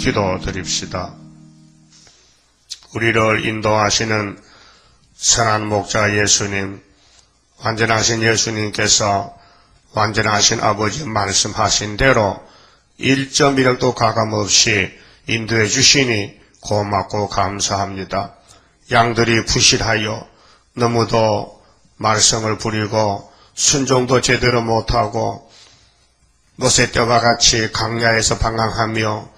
기도드립시다. 우리를 인도하시는 선한 목자 예수님, 완전하신 예수님께서 완전하신 아버지 말씀하신 대로 1.1억도 가감없이 인도해 주시니 고맙고 감사합니다. 양들이 부실하여 너무도 말썽을 부리고 순종도 제대로 못하고 모세떼와 같이 강야에서 방황하며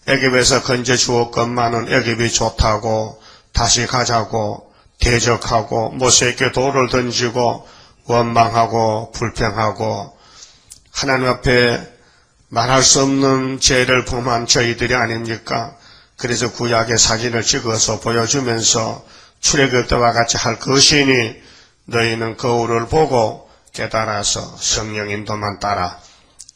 애굽에서 건져 주었건만은 애굽이 좋다고 다시 가자고 대적하고 모세에게 돌을 던지고 원망하고 불평하고 하나님 앞에 말할 수 없는 죄를 범한 저희들이 아닙니까? 그래서 구약의 사진을 찍어서 보여주면서 출애굽 때와 같이 할 것이니 너희는 거울을 보고 깨달아서 성령 인도만 따라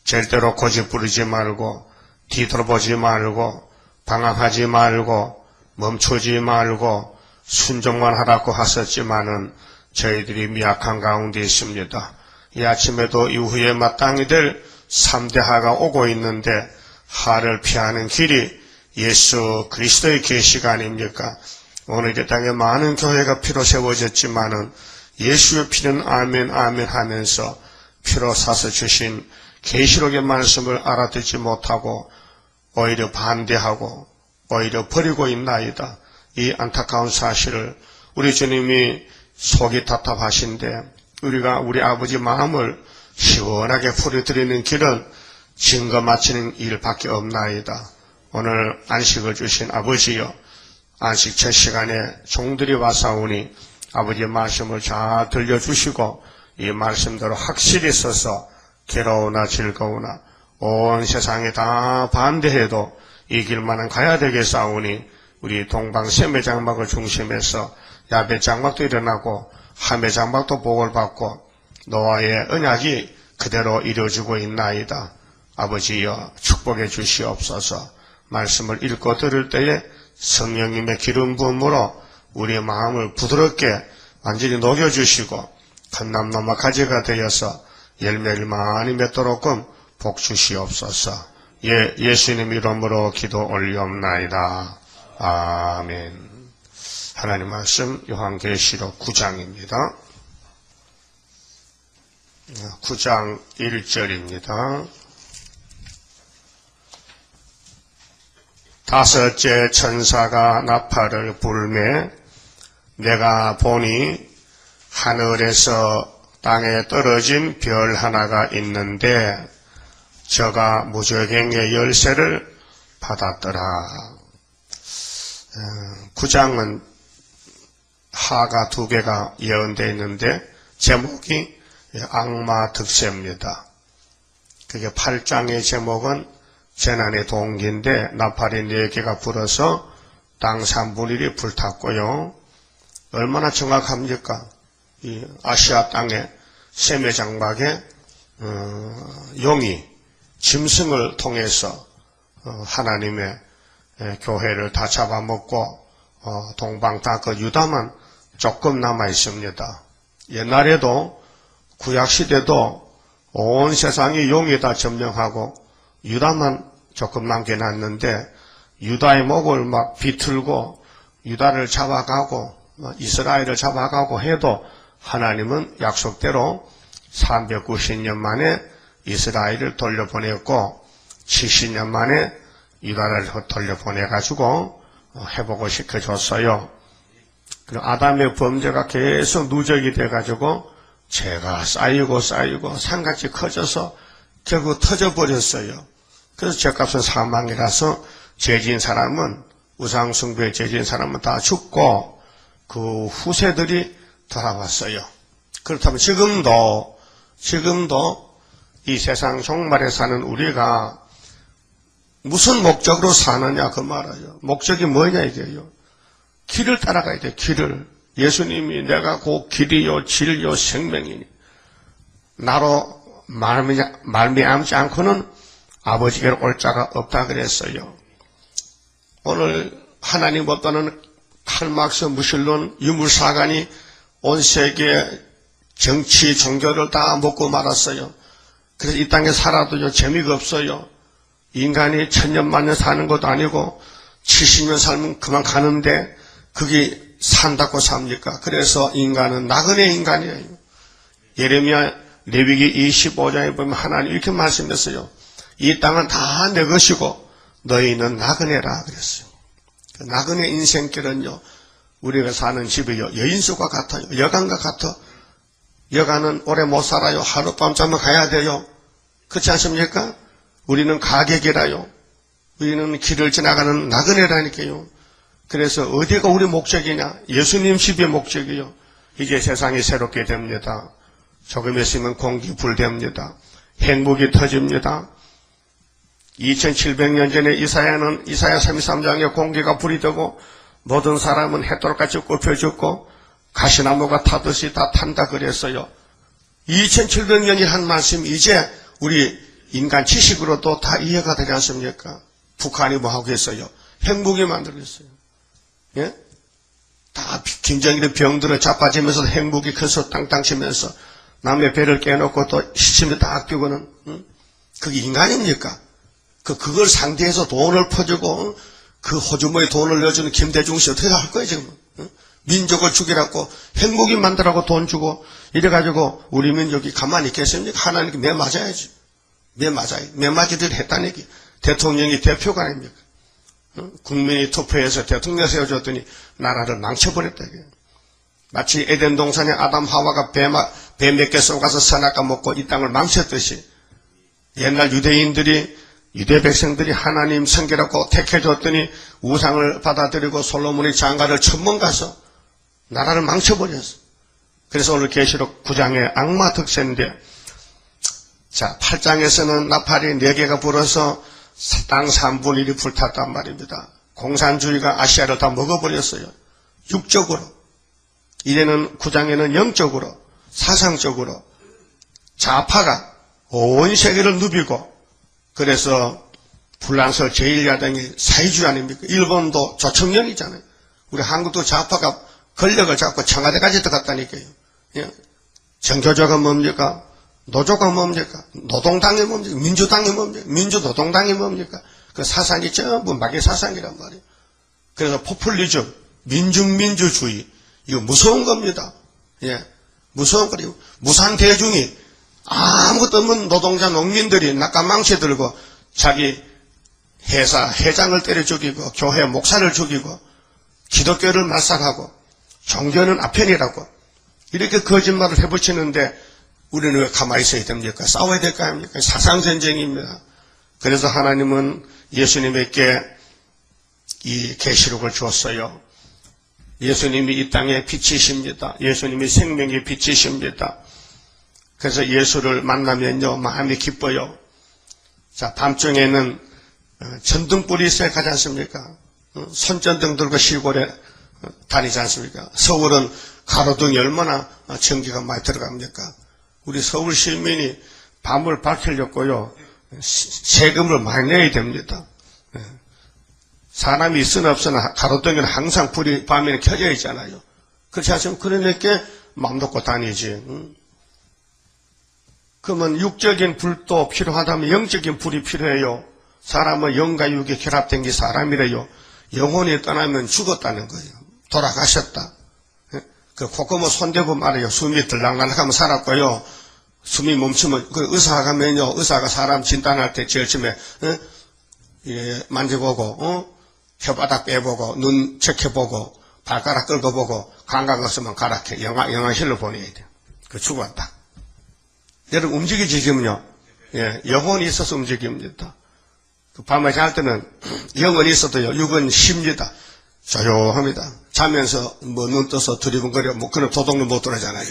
절대로 고집 부리지 말고 뒤돌아보지 말고 방황하지 말고 멈추지 말고 순종만 하라고 하셨지만은 저희들이 미약한 가운데 있습니다. 이 아침에도 이후에 마땅히 될 3대 하가 오고 있는데 하를 피하는 길이 예수 그리스도의 계시가 아닙니까? 오늘 이 땅에 많은 교회가 피로 세워졌지만은 예수의 피는 아멘 아멘 하면서 피로 사서 주신 계시록의 말씀을 알아듣지 못하고 오히려 반대하고 오히려 버리고 있나이다. 이 안타까운 사실을 우리 주님이 속이 답답하신데 우리가 우리 아버지 마음을 시원하게 풀어드리는 길은 증거 마치는 일밖에 없나이다. 오늘 안식을 주신 아버지여, 안식 첫 시간에 종들이 와사오니 아버지의 말씀을 잘 들려주시고 이 말씀대로 확실히 써서 괴로우나 즐거우나 온 세상에 다 반대해도 이 길만은 가야 되겠사오니 우리 동방 세매장막을 중심해서 야배장막도 일어나고 하매장막도 복을 받고 노아의 언약이 그대로 이루어지고 있나이다. 아버지여 축복해 주시옵소서. 말씀을 읽고 들을 때에 성령님의 기름 부음으로 우리의 마음을 부드럽게 완전히 녹여주시고 큰나무나무 가지가 되어서 열매를 많이 맺도록끔 복 주시옵소서. 예수님 이름으로 기도 올리옵나이다. 아멘. 하나님 말씀 요한계시록 9장입니다. 9장 1절입니다. 다섯째 천사가 나팔을 불매 내가 보니 하늘에서 땅에 떨어진 별 하나가 있는데 저가 무저갱의 열쇠를 받았더라. 9장은 하가 2개가 예언되어 있는데 제목이 악마 득세입니다. 그게 8장의 제목은 재난의 동기인데 나팔이 4개가 불어서 땅 3분의 1이 불탔고요. 얼마나 정확합니까? 이 아시아 땅에 세매장막에 용이 짐승을 통해서 하나님의 교회를 다 잡아먹고 동방 다 그 유다만 조금 남아 있습니다. 옛날에도 구약시대도 온 세상이 용이 다 점령하고 유다만 조금 남겨놨는데 유다의 목을 막 비틀고 유다를 잡아가고 이스라엘을 잡아가고 해도 하나님은 약속대로 390년 만에 이스라엘을 돌려보냈고 70년 만에 유다를 돌려보내가지고 회복을 시켜줬어요. 그리고 아담의 범죄가 계속 누적이 돼가지고 죄가 쌓이고 산같이 커져서 결국 터져버렸어요. 그래서 죄값은 사망이라서 죄진 사람은 우상숭배에 죄진 사람은 다 죽고 그 후세들이 돌아왔어요. 그렇다면 지금도 이 세상 종말에 사는 우리가 무슨 목적으로 사느냐 그 말이에요. 목적이 뭐냐 이게요. 길을 따라가야 돼. 길을. 예수님이 내가 곧 길이요 진리요 생명이니 나로 말미암지 않고는 아버지께로 올 자가 없다 그랬어요. 오늘 하나님 없다는 칼막스 무신론 유물사관이 온 세계 정치 종교를 다 먹고 말았어요. 그래서 이 땅에 살아도 재미가 없어요. 인간이 천년 만년 사는 것도 아니고 70년 살면 그만 가는데 그게 산다고 삽니까? 그래서 인간은 나그네 인간이에요. 예레미야 레위기 25장에 보면 하나님 이렇게 말씀했어요. 이 땅은 다 내 것이고 너희는 나그네라 그랬어요. 나그네 인생길은요, 우리가 사는 집이요, 여인숙과 같아요. 여관과 같아. 여관은 오래 못 살아요. 하룻밤 자면 가야 돼요. 그렇지 않습니까? 우리는 가객이라요. 우리는 길을 지나가는 나그네라니까요. 그래서 어디가 우리 목적이냐? 예수님 집의 목적이요. 이제 세상이 새롭게 됩니다. 조금 있으면 공기 불됩니다. 행복이 터집니다. 2700년 전에 이사야 33장에 공기가 불이 되고 모든 사람은 햇돌같이 꼽혀 죽고 가시나무가 타듯이 다 탄다 그랬어요. 2700년이 한 말씀 이제 우리 인간 지식으로도 다 이해가 되지 않습니까? 북한이 뭐 하고 있어요? 핵무기 만들겠어요. 예? 다 김정일의 병들어 자빠지면서 핵무기 큰소 땅땅 치면서 남의 배를 깨놓고 또 시침에 딱 끼고는, 그게 인간입니까? 그걸 상대해서 돈을 퍼주고, 그 호주머니에 돈을 넣어주는 김대중 씨 어떻게 할 거예요, 지금? 민족을 죽이라고, 핵무기 만들라고 돈 주고, 이래가지고, 우리 민족이 가만히 있겠습니까? 하나님께 매 맞아야지. 매 맞아요. 매 맞이들 했다는 얘기. 대통령이 대표가 아닙니까? 국민이 투표해서 대통령 세워줬더니, 나라를 망쳐버렸다, 이게. 마치 에덴 동산에 아담 하와가 배 몇 개 쏘가서 선악과 먹고 이 땅을 망쳤듯이, 옛날 유대 백성들이 하나님 성결하고 택해줬더니 우상을 받아들이고 솔로몬의 장가를 천번 가서 나라를 망쳐버렸어. 그래서 오늘 계시록 9장의 악마 특세인데, 자, 8장에서는 나팔이 4개가 불어서 땅 3분의 1이 불탔단 말입니다. 공산주의가 아시아를 다 먹어버렸어요. 육적으로. 이제는 9장에는 영적으로, 사상적으로 좌파가 온 세계를 누비고, 그래서 불란서 제1야당이 사회주의 아닙니까? 일본도 조청년이잖아요. 우리 한국도 좌파가 권력을 잡고 청와대까지 들어갔다니까요. 예? 정교조가 뭡니까? 노조가 뭡니까? 노동당이 뭡니까? 민주당이 뭡니까? 민주노동당이 뭡니까? 그 사상이 전부 마귀 사상이란 말이에요. 그래서 포퓰리즘, 민중민주주의, 이거 무서운 겁니다. 예. 무서운 거리고, 무상대중이 아무것도 없는 노동자 농민들이 낙가망치 들고 자기 회사 회장을 때려 죽이고 교회 목사를 죽이고 기독교를 말살하고 종교는 아편이라고 이렇게 거짓말을 해붙이는데 우리는 왜 가만히 있어야 됩니까? 싸워야 될 거 아닙니까? 사상전쟁입니다. 그래서 하나님은 예수님에게 이 계시록을 주었어요. 예수님이 이 땅의 빛이십니다. 예수님이 생명의 빛이십니다. 그래서 예수를 만나면요, 마음이 기뻐요. 자, 밤중에는 전등불이 있어야 가지 않습니까? 손전등 들고 시골에 다니지 않습니까? 서울은 가로등이 얼마나 전기가 많이 들어갑니까? 우리 서울 시민이 밤을 밝히려고요, 세금을 많이 내야 됩니다. 사람이 있으나 없으나 가로등에는 항상 불이 밤에는 켜져 있잖아요. 그렇지 않습니까? 그러니까 마음 놓고 다니지. 그러면 육적인 불도 필요하다면 영적인 불이 필요해요. 사람은 영과 육이 결합된 게 사람이래요. 영혼이 떠나면 죽었다는 거예요. 돌아가셨다. 그 코코모 손대고 말이에요. 숨이 들락날락하면 살았고요. 숨이 멈추면 그 의사가 가면요. 의사가 사람 진단할 때 제일 처음에 만져보고 혀바닥 빼보고 눈 체크보고 발가락 긁어보고 감각 없으면 가락해. 영화실로 보내야 돼요. 그 죽었다. 여러분 움직이지면요. 예, 영혼이 있어서 움직입니다. 그 밤에 잘 때는 영혼이 있어도요. 육은 쉽니다. 조용합니다. 자면서 뭐 눈 떠서 두리번거려 뭐 그런 도둑도 못 들어잖아요.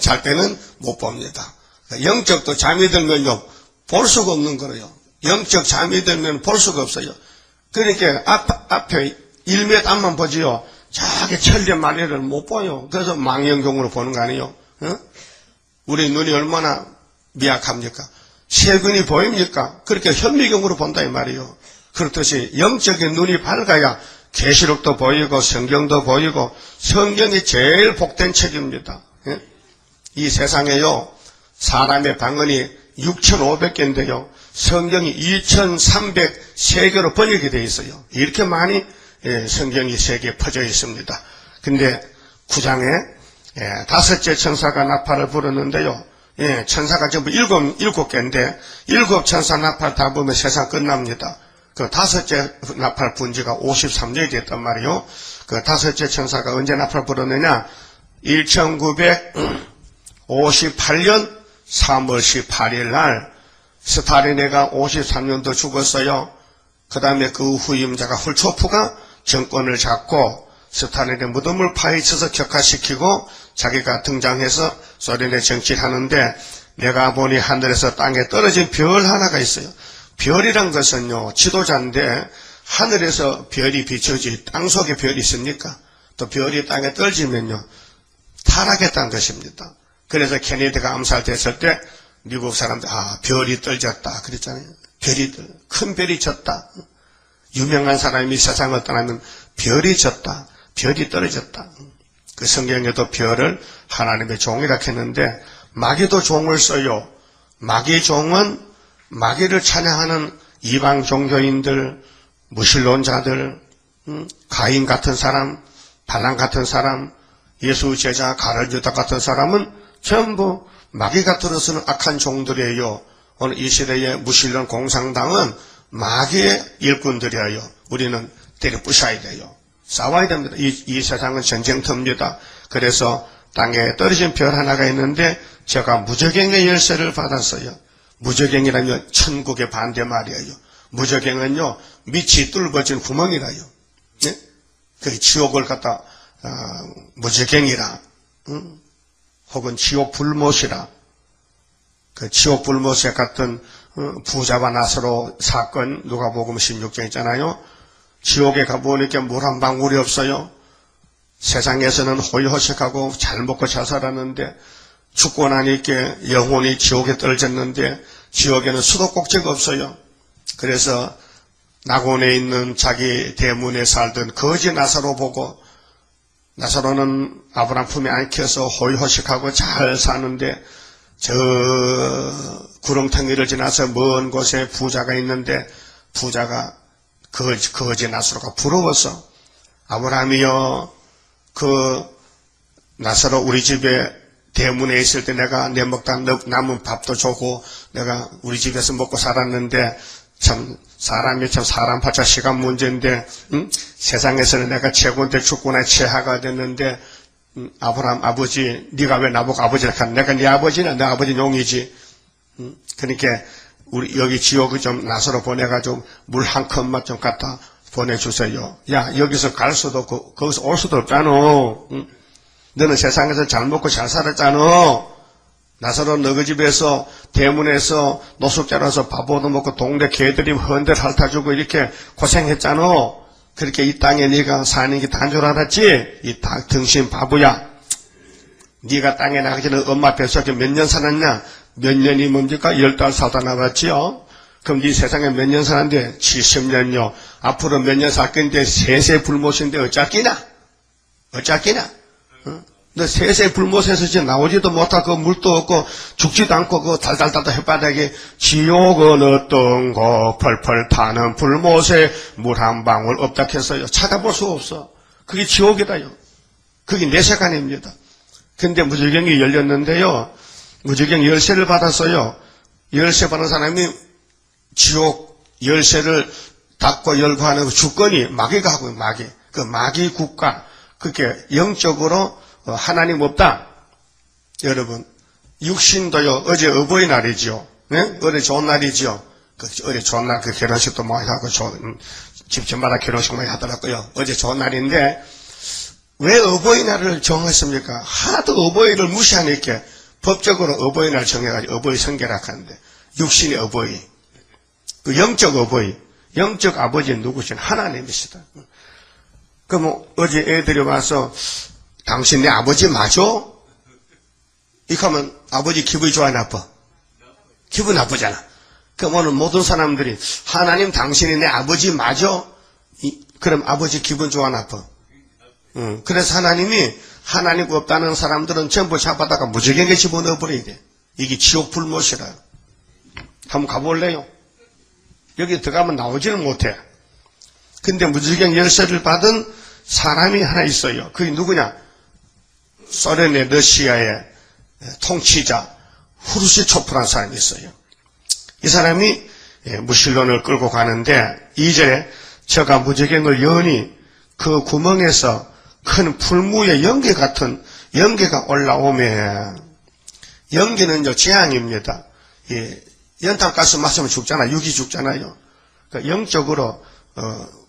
잘 때는 못 봅니다. 영적도 잠이 들면요. 볼 수가 없는 거예요. 영적 잠이 들면 볼 수가 없어요. 그러니까 앞에 1m 앞만 보지요. 저기 천리 마리를 못 보여. 그래서 망원경으로 보는 거 아니에요. 우리 눈이 얼마나 미약합니까? 세균이 보입니까? 그렇게 현미경으로 본다 이 말이에요. 그렇듯이 영적인 눈이 밝아야 계시록도 보이고 성경도 보이고 성경이 제일 복된 책입니다. 이 세상에요. 사람의 방언이 6,500개인데요. 성경이 2,303개로 번역이 되어 있어요. 이렇게 많이 성경이 세계에 퍼져 있습니다. 근데 9장에 다섯째 천사가 나팔을 불었는데요. 천사가 전부 일곱 개인데 일곱 천사 나팔 다 보면 세상 끝납니다. 그 다섯째 나팔 분 지가 53년이 됐단 말이요. 그 다섯째 천사가 언제 나팔 불었느냐? 1958년 3월 18일 날 스타린애가 53년도 죽었어요. 그 다음에 그 후임자가 훌초프가 정권을 잡고 스타린의 무덤을 파헤쳐서 격화시키고 자기가 등장해서 소련의 정치를 하는데 내가 보니 하늘에서 땅에 떨어진 별 하나가 있어요. 별이란 것은요 지도자인데 하늘에서 별이 비춰지 땅속에 별이 있습니까? 또 별이 땅에 떨어지면요 타락했다는 것입니다. 그래서 케네디가 암살됐을 때 미국 사람들 별이 떨어졌다 그랬잖아요. 큰 별이 졌다. 유명한 사람이 세상을 떠나면 별이 졌다. 별이 떨어졌다. 그 성경에도 별을 하나님의 종이라 했는데 마귀도 종을 써요. 마귀 종은 마귀를 찬양하는 이방 종교인들, 무신론자들, 가인 같은 사람, 발람 같은 사람, 예수 제자 가룟 유다 같은 사람은 전부 마귀가 들어서는 악한 종들이에요. 오늘 이 시대의 무신론 공산당은 마귀의 일꾼들이에요. 우리는 때려 부셔야 돼요. 싸워야 됩니다. 이 세상은 전쟁터입니다. 그래서 땅에 떨어진 별 하나가 있는데 제가 무저갱의 열쇠를 받았어요. 무저갱이라면 천국의 반대말이에요. 무저갱은요 밑이 뚫어진 구멍이라요. 네? 그 지옥을 갖다 무저갱이라 혹은 지옥 불못이라 그 지옥 불못에 같은 부자와 나사로 사건 누가복음 16장 있잖아요. 지옥에 가보니까 물 한 방울이 없어요. 세상에서는 호의호식하고 잘 먹고 잘 살았는데 죽고 나니까 영혼이 지옥에 떨어졌는데 지옥에는 수도꼭지가 없어요. 그래서 낙원에 있는 자기 대문에 살던 거지 나사로 보고 나사로는 아브라함 품에 안겨서 호의호식하고 잘 사는데 저 구렁텅이를 지나서 먼 곳에 부자가 있는데 부자가 거지 나사로가 부러워서 아브라함이여 그 나사로 우리 집에 대문에 있을 때 내가 내 먹다 남은 밥도 주고 내가 우리 집에서 먹고 살았는데 참 사람이 참 사람 파자 시간 문제인데 세상에서는 내가 최고인데 죽고 나 최하가 됐는데 아브라함 아버지 네가 왜 나보고 아버지라 하냐 내가 네 아버지나 내 아버지 용이지 그러니까 우리 여기 지옥을 좀 나서로 보내가지고 물 한 컵만 좀 갖다 보내주세요. 야 여기서 갈 수도 없고 거기서 올 수도 없잖아. 너는 세상에서 잘 먹고 잘 살았잖아. 나서로 너희 집에서 대문에서 노숙자라서 밥 얻어먹고 동네 개들이 헌들 핥아주고 이렇게 고생했잖아. 그렇게 이 땅에 네가 사는 게 단 줄 알았지? 이 등신 바보야. 네가 땅에 나가기 전에 엄마 뱃속에 몇 년 살았냐? 몇 년이 뭡니까? 10달 살다 나갔지요? 그럼 네 세상에 몇 년 사는데 70년요. 앞으로 몇 년 살 건데 세세 불못인데 어쩌기나? 너 세세 불못에서 이제 나오지도 못하고 물도 없고 죽지도 않고 그 달달달달 햇바닥에 지옥은 어떤 거 펄펄 타는 불못에 물 한 방울 없다 했어요. 찾아볼 수 없어. 그게 지옥이다요. 그게 내 세간입니다. 근데 무저갱이 열렸는데요. 무저갱 열쇠를 받았어요. 열쇠 받은 사람이 지옥 열쇠를 닫고 열고 하는 그 주권이 마귀가 하고요. 마귀. 그 마귀 국가. 그게 영적으로 하나님 없다. 여러분 육신도요. 어제 어버이날이죠. 네? 어제 좋은 날이죠. 어제 좋은 날 그 결혼식도 많이 하고 집집마다 결혼식 많이 하더라고요. 어제 좋은 날인데 왜 어버이날을 정했습니까? 하도 어버이를 무시하니까 법적으로 어버이날 정해가지고 어버이 성결학 하는데 육신의 어버이 그 영적 어버이 영적 아버지는 누구신 하나님이시다. 그럼 어제 애들이 와서 당신 내 아버지 맞아? 이렇게 하면 아버지 기분이 좋아 나빠? 기분 나쁘잖아. 그럼 오늘 모든 사람들이 하나님 당신이 내 아버지 맞아? 그럼 아버지 기분 좋아 나빠? 그래서 하나님이 하나님 없다는 사람들은 전부 잡아다가 무지개에 집어넣어버려야 돼. 이게 지옥 불못이라. 한번 가볼래요? 여기 들어가면 나오지는 못해. 근데 무지개 열쇠를 받은 사람이 하나 있어요. 그게 누구냐? 소련의 러시아의 통치자 후르시초프라는 사람이 있어요. 이 사람이 무신론을 끌고 가는데 2절에 저가 무지개를 여니 그 구멍에서 큰 풀무의 연기 같은 연기가 올라오면, 연기는 재앙입니다. 연탄가스 마시면 죽잖아요. 육이 죽잖아요. 그러니까 영적으로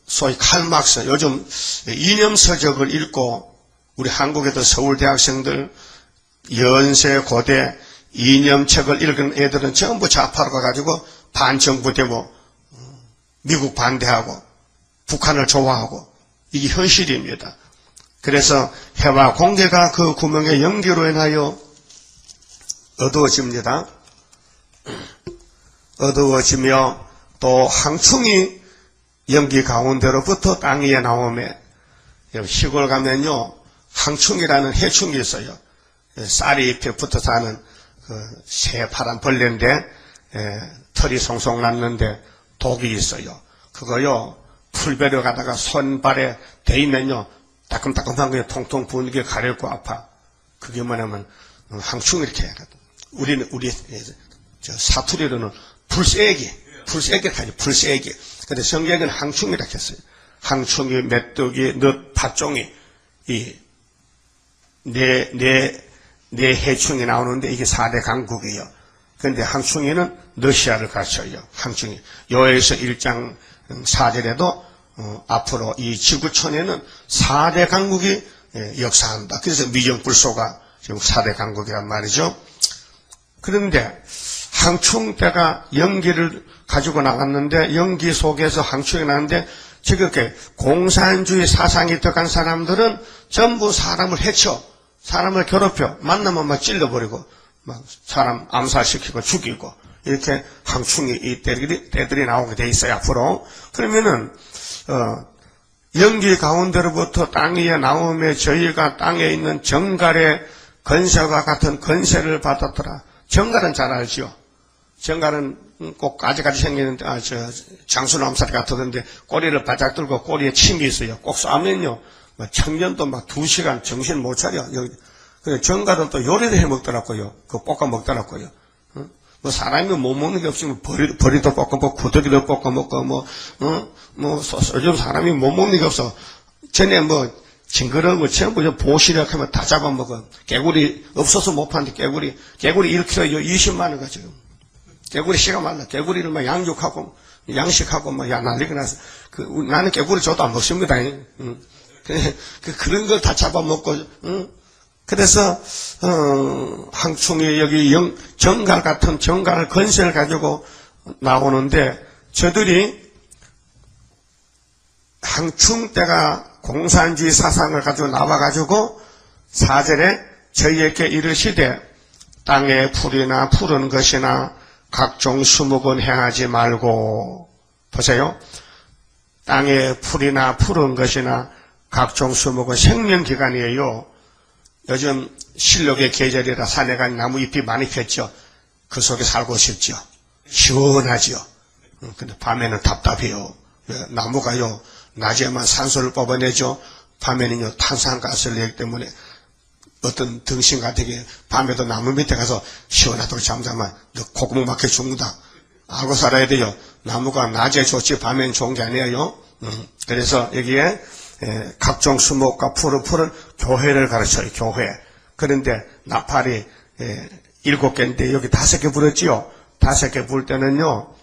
소위 칼막스, 요즘 이념서적을 읽고 우리 한국에도 서울대 학생들 연세 고대 이념책을 읽은 애들은 전부 좌파로 가가지고 반정부되고 미국 반대하고 북한을 좋아하고, 이게 현실입니다. 그래서 해와 공기가 그 구멍의 연기로 인하여 어두워집니다. 어두워지며 또 항충이 연기 가운데로부터 땅 위에 나오며, 시골 가면요 항충이라는 해충이 있어요. 쌀이 잎에 붙어 사는 그 새파란 벌레인데 털이 송송 났는데 독이 있어요. 그거요 풀베려 가다가 손발에 대이면요 따끔따끔한 거에 통통 부은 게 가렵고 아파. 그게 뭐냐면 항충 이렇게 해야 우리는 저 사투리로는 불새기 하죠. 불새기. 근데 성경은 항충이라고 했어요. 항충이, 메뚜기, 넛, 팥종이 네 해충이 나오는데 이게 4대 강국이에요. 그런데 항충이는 러시아를 가르쳐요. 항충이. 요에서 1장 4절에도 앞으로 이 지구촌에는 4대 강국이 역사한다. 그래서 미정불소가 지금 4대 강국이란 말이죠. 그런데 항충대가 연기를 가지고 나갔는데 연기 속에서 항충이 나는데 지금께 공산주의 사상이 들어간 사람들은 전부 사람을 해쳐, 사람을 괴롭혀, 만나면 막 찔러버리고 막 사람 암살시키고 죽이고, 이렇게 항충이 이 때들이 나오게 돼 있어요. 앞으로. 그러면은 연기 가운데로부터 땅 위에 나오며 저희가 땅에 있는 정갈의 건세와 같은 건세를 받았더라. 정갈은 잘 알죠. 정갈은 꼭 아직까지 생기는데 장수는 암살 같던데 꼬리를 바짝 들고 꼬리에 침이 있어요. 꼭 쏴면요 청년도 막 2시간 정신 못 차려. 정갈은 또 요리도 해 먹더라고요. 그 볶아 먹더라고요. 뭐 사람이 못 먹는 게 없으면 버리도 볶아 먹고 구더기도 볶아 먹고 요즘 사람이 못 먹는 게 없어. 전에 징그러운 거 전부 보시력 하면 다 잡아먹어. 개구리 없어서 못 파는데 개구리 1kg에 20만 원 가지고. 개구리 씨가 말라. 개구리를 막 양육하고 양식하고 난리가 나서 나는 개구리 줘도 안 먹습니다. 그런 걸 다 잡아먹고. 그래서 항충이 여기 정갈 같은 정갈 건세를 가지고 나오는데, 저들이 항충 때가 공산주의 사상을 가지고 나와가지고 4절에 저희에게 이르시되 땅에 풀이나 푸른 것이나 각종 수목은 행하지 말고. 보세요. 땅에 풀이나 푸른 것이나 각종 수목은 생명기간이에요. 요즘 실록의 계절이라 산에 간 나무 잎이 많이 폈죠. 그 속에 살고 싶죠. 시원하죠. 근데 밤에는 답답해요. 나무가요 낮에만 산소를 뽑아내죠. 밤에는요 탄산가스를 내기 때문에 어떤 등신 같은 게 밤에도 나무 밑에 가서 시원하도록 잠자면 너 콧구멍 막혀 죽는다. 알고 살아야 돼요. 나무가 낮에 좋지 밤에는 좋은 게 아니에요. 그래서 여기에 각종 수목과 푸른 교회를 가르쳐요. 교회. 그런데 나팔이 7개인데 여기 5개 불었지요. 5개 불 때는요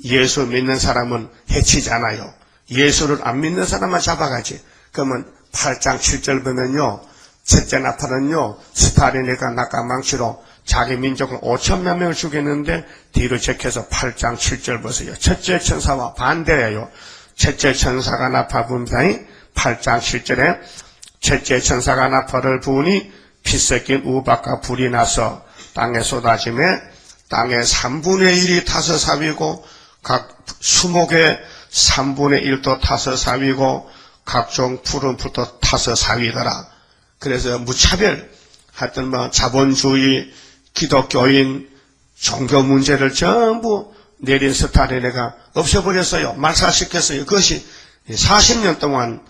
예수 믿는 사람은 해치지 않아요. 예수를 안 믿는 사람만 잡아가지. 그러면 8장 7절 보면요 첫째 나팔은요 스타린이가 낙가망치로 자기 민족을 5천몇 명을 죽였는데 뒤로 제껴서 8장 7절 보세요. 첫째 천사와 반대예요. 첫째 천사가 나팔 부니다. 8장 7절에 첫째 천사가 나팔을 부으니 피 섞인 우박과 불이 나서 땅에 쏟아지며 땅의 3분의 1이 타서 사위고 각 수목의 3분의 1도 타서 사위고 각종 푸른 풀도 타서 사위더라. 그래서 무차별 하여튼 자본주의 기독교인 종교 문제를 전부 내린 스타린에가 없애버렸어요. 말살시켰어요. 그것이 40년 동안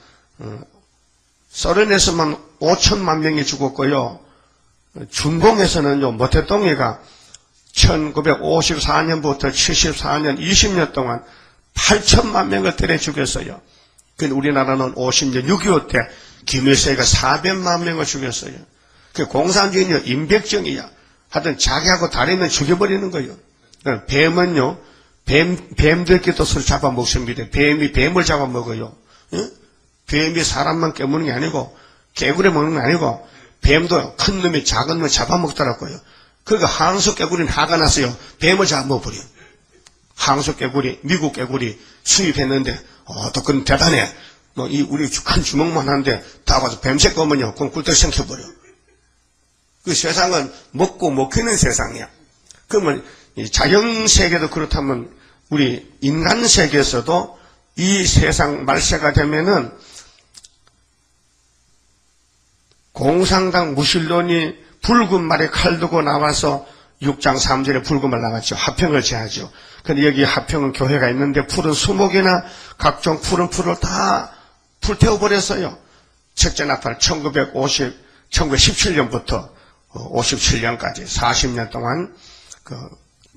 소련에서만 5천만 명이 죽었고요. 중공에서는요, 모태동이가 1954년부터 74년 20년 동안 8천만 명을 때려 죽였어요. 근데 우리나라는 50년 6.25 때 김일성이가 400만 명을 죽였어요. 그 공산주의는 인백정이야. 하여튼 자기하고 다르면 죽여버리는 거예요. 뱀은요, 뱀들끼리도 서로 잡아먹습니다. 뱀이 뱀을 잡아먹어요. 응? 뱀이 사람만 깨무는 게 아니고, 개구리 먹는 게 아니고, 뱀도 큰 놈이 작은 놈을 잡아먹더라고요. 그러니까 항소 개구리는 화가 났어요. 뱀을 잡아먹어버려. 항소 개구리, 미국 개구리 수입했는데, 또 그건 대단해. 우리 큰 주먹만 하는데, 다 가서 뱀새 거면요, 그럼 꿀떡 생겨버려. 그 세상은 먹고 먹히는 세상이야. 그러면 이 자연 세계도 그렇다면 우리 인간 세계에서도 이 세상 말세가 되면은 공산당 무신론이 붉은 말에 칼 두고 나와서 6장 3절에 붉은 말 나갔죠. 화평을 제하죠. 근데 여기 화평은 교회가 있는데 푸른 수목이나 각종 푸른 풀을 다 불태워버렸어요. 첫째 나팔 1917년부터 57년까지 40년 동안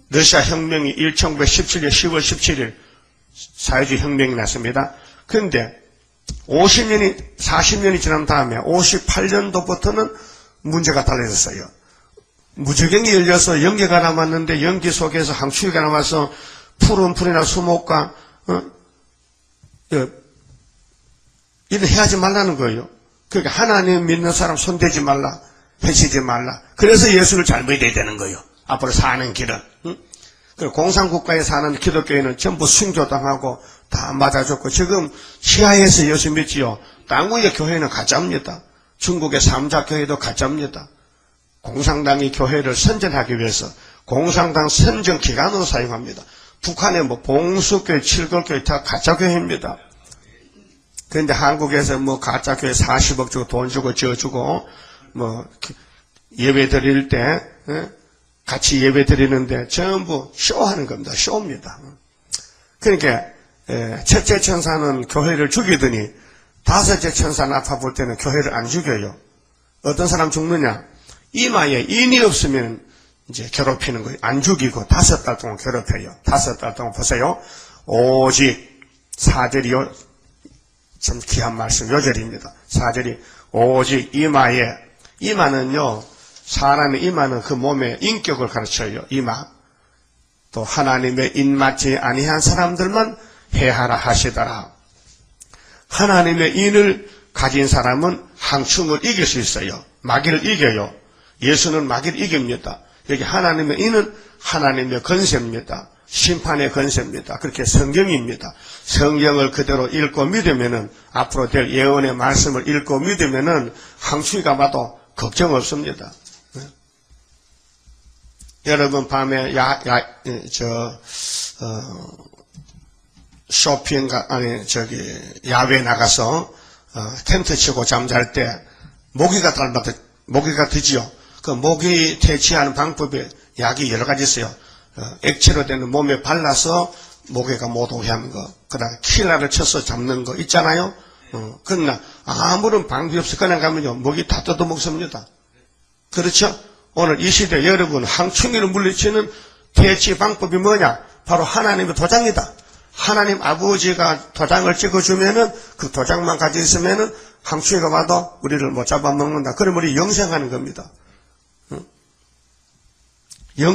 러시아 혁명이 1917년 10월 17일 사회주의 혁명이 났습니다. 그런데 40년이 지난 다음에 58년도부터는 문제가 달라졌어요. 무저경이 열려서 연기가 남았는데 연기 속에서 항추위가 남아서 푸른 풀이나 수목과 이런 해하지 말라는 거예요. 그러니까 하나님 믿는 사람 손대지 말라. 해치지 말라. 그래서 예수를 잘 믿어야 되는 거예요. 앞으로 사는 길은. 공산국가에 사는 기독교인은 전부 순교당하고 다 맞아줬고 지금 시야에서 예수 믿지요. 당국의 교회는 가짜입니다. 중국의 삼자교회도 가짜입니다. 공산당이 교회를 선전하기 위해서 공산당 선전기관으로 사용합니다. 북한의 봉수교회, 칠골교회 다 가짜교회입니다. 그런데 한국에서 가짜교회 40억 주고 돈 주고 지어주고 예배 드릴 때, 같이 예배 드리는데 전부 쇼하는 겁니다. 쇼입니다. 그러니까, 첫째 천사는 교회를 죽이더니, 다섯째 천사 나타 볼 때는 교회를 안 죽여요. 어떤 사람 죽느냐? 이마에 인이 없으면 이제 괴롭히는 거예요. 안 죽이고 5달 동안 괴롭혀요. 5달 동안 보세요. 오직 4절이요. 참 귀한 말씀, 요절입니다. 4절이 오직 이마는요, 사람의 이마는 그 몸의 인격을 가르쳐요. 이마. 또 하나님의 인맞지 아니한 사람들만 해하라 하시더라. 하나님의 인을 가진 사람은 항충을 이길 수 있어요. 마귀를 이겨요. 예수는 마귀를 이깁니다. 여기 하나님의 인은 하나님의 권세입니다. 심판의 권세입니다. 그렇게 성경입니다. 성경을 그대로 읽고 믿으면은 앞으로 될 예언의 말씀을 읽고 믿으면은 항추위가 와도 걱정 없습니다. 네. 여러분 밤에 야외 나가서 텐트 치고 잠잘 때 모기가 드지요. 그 모기 퇴치하는 방법에 약이 여러 가지 있어요. 액체로 되는 몸에 발라서 모기가 못 오게 하는 거, 그다음 킬러를 쳐서 잡는 거 있잖아요. 그러나 아무런 방법이 없이 그냥 가면요 모기 다 뜯어먹습니다. 그렇죠? 오늘 이 시대 여러분 항충이를 물리치는 퇴치 방법이 뭐냐? 바로 하나님의 도장이다. 하나님 아버지가 도장을 찍어주면은 그 도장만 가지고 있으면은 항충이가 와도 우리를 못 잡아먹는다. 그럼 우리 영생하는 겁니다.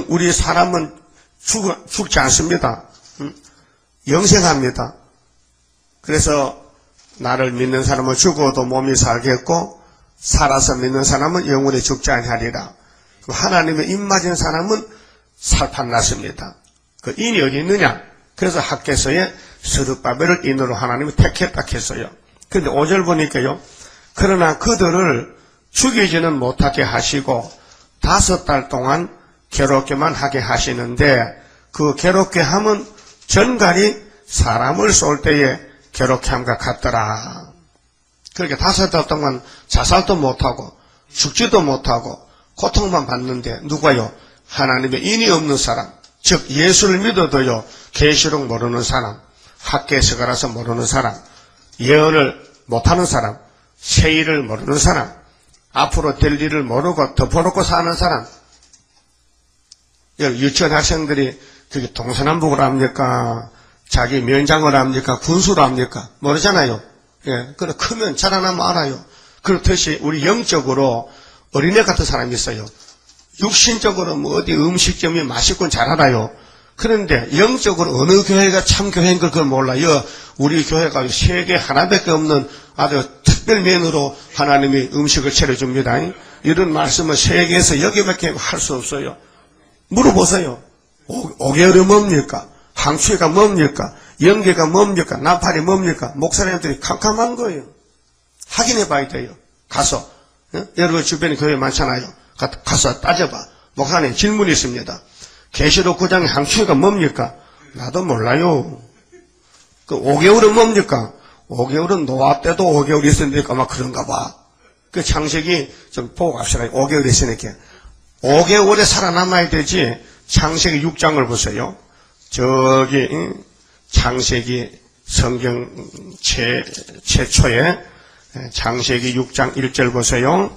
우리 사람은 죽지 않습니다. 영생합니다. 그래서 나를 믿는 사람은 죽어도 몸이 살겠고 살아서 믿는 사람은 영원히 죽지 아니하리라. 하나님의 입 맞은 사람은 살판났습니다. 그 인이 어디 있느냐? 그래서 학개서에 스룹바벨을 인으로 하나님이 택했다 했어요. 그런데 5절 보니까요. 그러나 그들을 죽이지는 못하게 하시고 5달 동안 괴롭게만 하게 하시는데 그 괴롭게 함은 전갈이 사람을 쏠 때에 괴롭게 함과 같더라. 그렇게 5달 동안 자살도 못하고 죽지도 못하고 고통만 받는데 누가요? 하나님의 인이 없는 사람, 즉 예수를 믿어도요 계시록 모르는 사람, 학계에서 가라서 모르는 사람, 예언을 못하는 사람, 세일을 모르는 사람, 앞으로 될 일을 모르고 덮어놓고 사는 사람. 유치원 학생들이 그게 동서남북을 합니까? 자기 면장을 합니까? 군수를 합니까? 모르잖아요. 예, 그래 크면 자라나면 알아요. 그렇듯이 우리 영적으로 어린애 같은 사람이 있어요. 육신적으로 뭐 어디 음식점이 맛있고 잘 알아요. 그런데 영적으로 어느 교회가 참 교회인 걸 그걸 몰라요. 우리 교회가 세계 하나밖에 없는 아주 특별면으로 하나님이 음식을 차려줍니다. 이런 말씀은 세계에서 여기밖에 할 수 없어요. 물어보세요. 5개월이 뭡니까? 항추가 뭡니까? 연계가 뭡니까? 나팔이 뭡니까? 목사님들이 캄캄한 거예요. 확인해 봐야 돼요. 가서. 여러분 주변에 교회 많잖아요. 가서 따져봐. 목사님 질문이 있습니다. 계시록 9장의 항추가 뭡니까? 나도 몰라요. 그 5개월은 뭡니까? 5개월은 노아 때도 5개월 있었으니까 아마 그런가 봐. 그 창세기 좀 보고 갑시다. 5개월 있으니까. 5개월에 살아남아야 되지. 창세기 6장을 보세요. 저기 창세기 성경 최초에 창세기 6장 1절 보세요.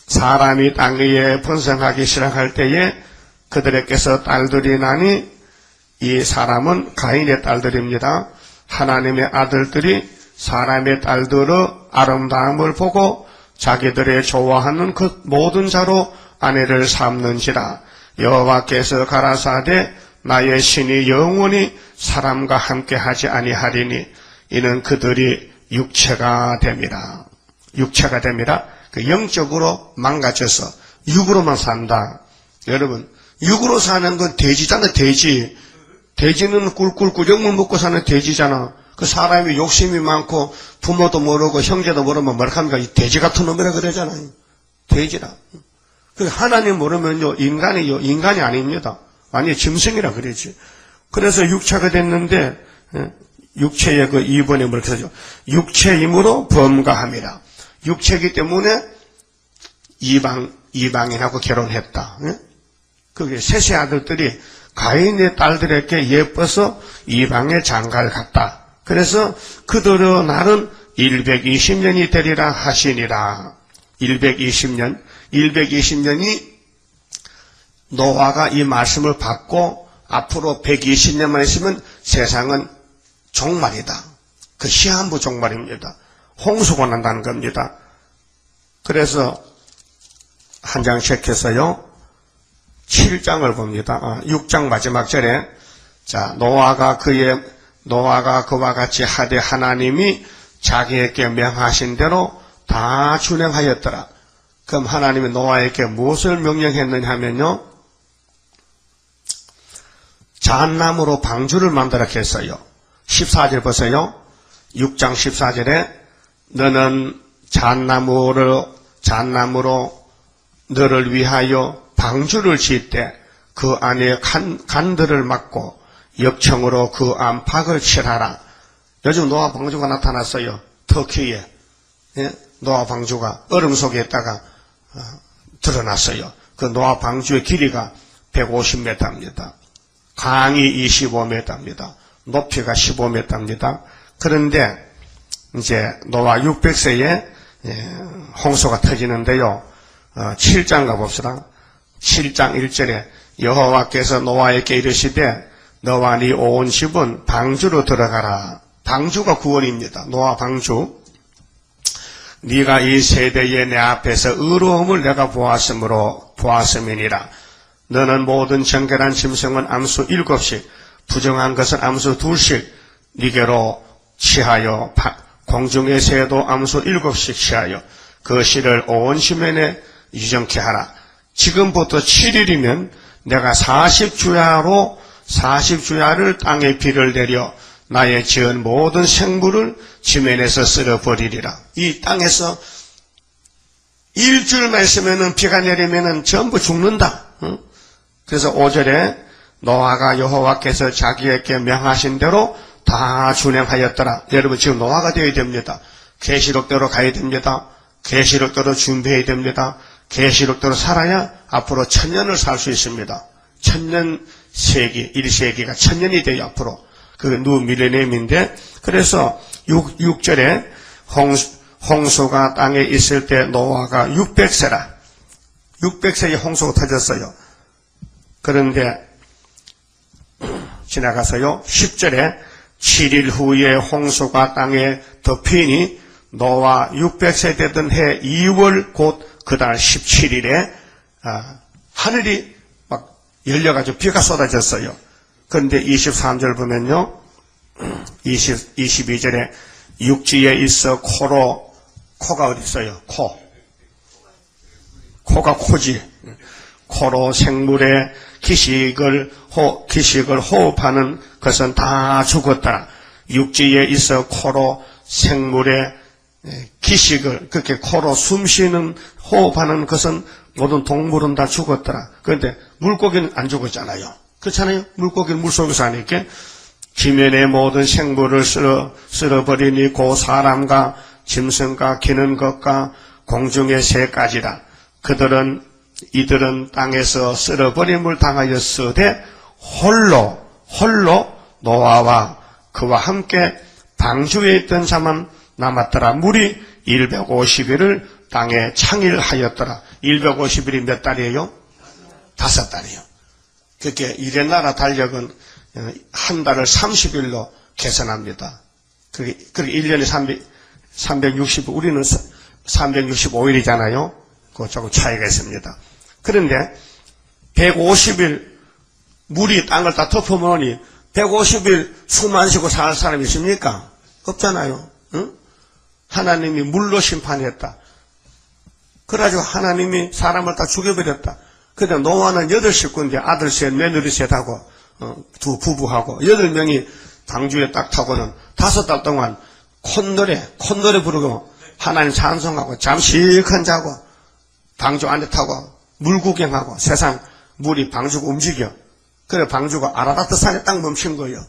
사람이 땅 위에 번성하기 시작할 때에 그들에게서 딸들이 나니 이 사람은 가인의 딸들입니다. 하나님의 아들들이 사람의 딸들의 아름다움을 보고 자기들의 좋아하는 그 모든 자로 아내를 삼는지라. 여호와께서 가라사대 나의 신이 영원히 사람과 함께하지 아니하리니 이는 그들이 육체가 됩니다. 육체가 됩니다. 그 영적으로 망가져서 육으로만 산다. 여러분 육으로 사는 건 돼지잖아. 돼지. 돼지는 꿀꿀 구정물 먹고 사는 돼지잖아. 그 사람이 욕심이 많고 부모도 모르고 형제도 모르면 뭐랍니까? 이 돼지 같은 놈이라 그러잖아요. 돼지라. 하나님 모르면요 인간이 아닙니다. 아니 짐승이라 그러지. 그래서 육체가 됐는데 육체의 그 2번에 뭐렇게 하죠? 육체임으로 범가함이라. 육체이기 때문에 이방인하고 결혼했다. 그게 셋의 아들들이 가인의 딸들에게 예뻐서 이방의 장가를 갔다. 그래서 그들의 날은 120년이 되리라 하시니라. 120년이 노아가 이 말씀을 받고 앞으로 120년만 있으면 세상은 종말이다. 그 시한부 종말입니다. 홍수가 난다는 겁니다. 그래서 한 장 체크해서요. 7장을 봅니다. 6장 마지막 절에 자 노아가 그와 같이 하되 하나님이 자기에게 명하신 대로 다 준행하였더라. 그럼 하나님이 노아에게 무엇을 명령했느냐 하면요. 잣나무로 방주를 만들어 했어요. 14절 보세요. 6장 14절에 너는 잣나무로 너를 위하여 방주를 지을 때 그 안에 간들을 막고 역청으로 그 안팎을 칠하라. 요즘 노아 방주가 나타났어요. 터키에. 예? 노아 방주가 얼음 속에 있다가 드러났어요. 그 노아 방주의 길이가 150m입니다. 강이 25m입니다. 높이가 15m입니다. 그런데 이제 노아 600세에 홍수가 터지는데요. 7장 가봅시다. 7장 1절에 여호와께서 노아에게 이르시되 너와 네 온 집은 방주로 들어가라. 방주가 구원입니다. 노아 방주. 네가 이 세대에 내 앞에서 의로움을 내가 보았음이니라. 너는 모든 정결한 짐승은 암수 7씩, 부정한 것은 암수 2씩 네게로 취하여 공중의 새도 암수 7씩 취하여 그 씨를 온 지면에 유정케 하라. 지금부터 7일이면 내가 40주야를 땅에 비를 내려 나의 지은 모든 생물을 지면에서 쓸어버리리라. 이 땅에서 일주일만 있으면 비가 내리면 전부 죽는다. 그래서 5절에 노아가 여호와께서 자기에게 명하신 대로 다 준행하였더라. 여러분 지금 노아가 되어야 됩니다. 계시록대로 가야 됩니다. 계시록대로 준비해야 됩니다. 계시록대로 살아야 앞으로 1000년을 살 수 있습니다. 1000년 1세기, 1세기가 1000년이 돼요, 앞으로. 그 누 밀레니엄인데, 그래서 6절에 홍수가 땅에 있을 때 노아가 600세라. 600세에 홍수가 터졌어요. 그런데 지나가서요. 10절에 7일 후에 홍수가 땅에 덮이니 노아 600세 되던 해 2월 곧 그달 17일에 하늘이 막 열려가지고 비가 쏟아졌어요. 그런데 23절 보면요. 22절에 육지에 있어 코가 어디 있어요? 코가 코지. 코로 생물의 기식을 호흡하는 것은 다 죽었다. 육지에 있어 코로 생물의 기식을, 그렇게 코로 숨쉬는, 호흡하는 것은 모든 동물은 다 죽었더라. 그런데 물고기는 안 죽었잖아요. 그렇잖아요? 물고기는 물속에 사니까. 지면의 모든 생물을 쓸어버리니 고 사람과 짐승과 기는 것과 공중의 새까지다. 이들은 땅에서 쓸어버림을 당하였으되 홀로 노아와 그와 함께 방주에 있던 자만 남았더라. 물이 150일을 땅에 창일하였더라. 150일이 몇 달이에요? 5달이에요. 그렇게 일의 나라 달력은 한 달을 30일로 계산합니다. 그게 1년에 360, 우리는 365일이잖아요. 그 조금 차이가 있습니다. 그런데 150일 물이 땅을 다 덮어놓으니 150일 숨 안 쉬고 살 사람이 있습니까? 없잖아요. 응? 하나님이 물로 심판했다. 그래가지고 하나님이 사람을 다 죽여버렸다. 근데 노아는 8식구인데 아들 셋, 며느리 셋하고 두 부부하고 8명이 방주에 딱 타고는 5달 동안 콧노래 부르고 하나님 찬송하고 잠시간 자고 방주 안에 타고 물 구경하고 세상 물이 방주가 움직여. 그래 방주가 아라라트 산에 딱 멈춘 거예요.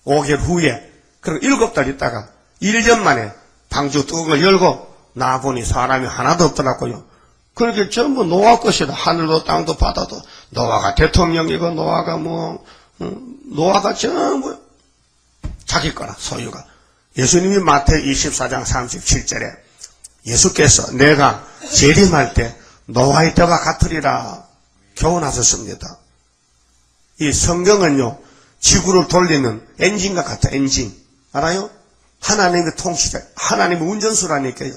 5개월 후에. 그리고 7달 있다가 1년 만에 방주 뚜껑을 열고 나보니 사람이 하나도 없더라고요. 그렇게 전부 노아 것이다. 하늘도 땅도 바다도. 노아가 대통령이고 노아가 노아가 전부 자기 거라 소유가. 예수님이 마태 24장 37절에 예수께서 내가 재림할 때 노아의 때와 같으리라 교훈하셨습니다. 이 성경은요, 지구를 돌리는 엔진과 같아, 엔진. 알아요? 하나님의 통치자, 하나님의 운전수라니까요.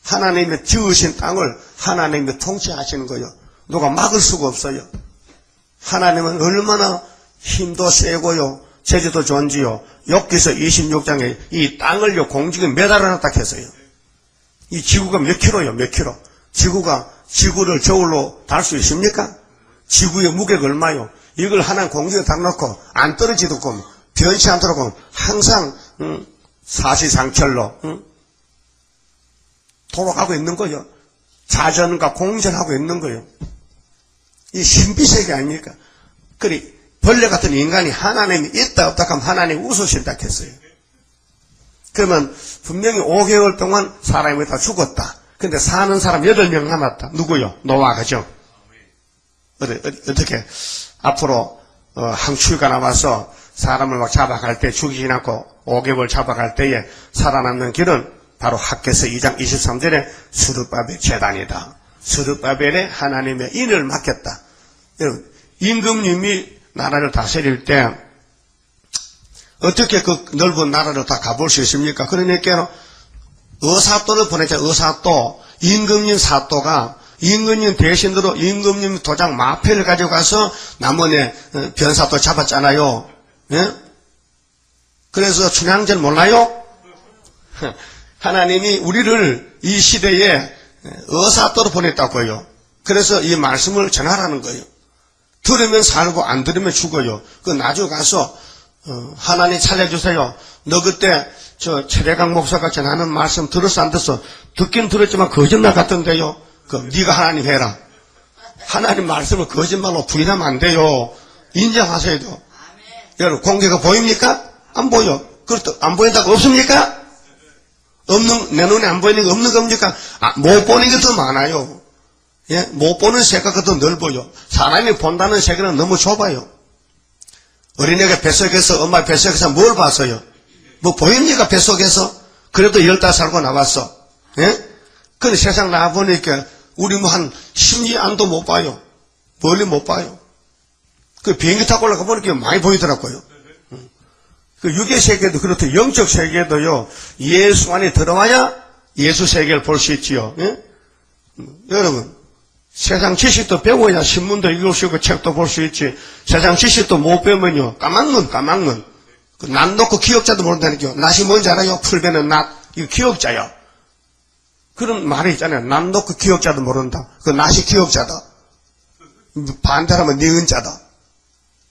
하나님의 지으신 땅을 하나님의 통치하시는 거예요. 누가 막을 수가 없어요. 하나님은 얼마나 힘도 세고요, 제주도 좋은지요. 욥기서 26장에 이 땅을요, 공중에 매달아놨다 했어요. 이 지구가 몇 킬로요, 몇 킬로. 지구를 저울로 달 수 있습니까? 지구의 무게가 얼마요? 이걸 하나 공중에 딱 놓고 안 떨어지도록 변치 않도록 항상 사시상철로 돌아가고 있는 거예요. 자전과 공전하고 있는 거예요. 이 신비세계 아닙니까? 그래 벌레 같은 인간이 하나님이 있다 없다 하면 하나님이 웃으신다 했어요. 그러면 분명히 5개월 동안 사람이 다 죽었다. 근데 사는 사람 8명 남았다. 누구요? 노아, 그죠? 어떻게 앞으로 항추가 나와서 사람을 막 잡아갈 때 죽이지 않고 5개월 잡아갈 때에 살아남는 길은 바로 학개서 2장 23절에 스룹바벨 제단이다. 스룹바벨에 하나님의 인을 맡겼다. 여러분, 임금님이 나라를 다스릴 때 어떻게 그 넓은 나라를 다 가볼 수 있습니까? 그러니까 의사또를 보냈죠. 의사또, 임금님 사또가 임금님 대신으로 임금님 도장 마패를 가지고 가서 남원에 변사또 잡았잖아요. 예? 그래서 춘향전 몰라요? 하나님이 우리를 이 시대에 의사또로 보냈다고요. 그래서 이 말씀을 전하라는 거예요. 들으면 살고 안 들으면 죽어요. 그 나중에 가서 하나님 살려주세요. 너 그때 저 최대강 목사가 전하는 말씀 들었어 안 들었어? 듣긴 들었지만 거짓말 같던데요. 네가 하나님 해라. 하나님 말씀을 거짓말로 부인하면 안 돼요. 인정하셔야 돼요. 여러분 공개가 보입니까? 안 보여. 그렇다 안 보인다고 없습니까? 내 눈에 안 보이는 게 없는 겁니까? 못 보는 게 더 많아요. 예? 못 보는 세계가 더 넓어요. 사람이 본다는 세계는 너무 좁아요. 어린애가 뱃속에서, 엄마 뱃속에서 뭘 봤어요? 뭐 보입니까, 뱃속에서? 그래도 15살고 나왔어. 예? 근데 세상 나와보니까, 우리 뭐 한 10리 안도 못 봐요. 멀리 못 봐요. 그 비행기 타고 올라가 보니까 많이 보이더라고요. 그 육의 세계도 그렇고, 영적 세계도요, 예수 안에 들어와야 예수 세계를 볼 수 있지요. 예? 여러분, 세상 지식도 배워야 신문도 읽을 수 있고 책도 볼 수 있지. 세상 지식도 못 배우면요, 까막눈. 그 낫 놓고 기억자도 모른다니까요. 낫이 뭔지 알아요? 풀베는 낫. 이거 기억자요. 그런 말이 있잖아요. 낫 놓고 기억자도 모른다. 그 낫이 기억자다. 반대로 하면 니은자다.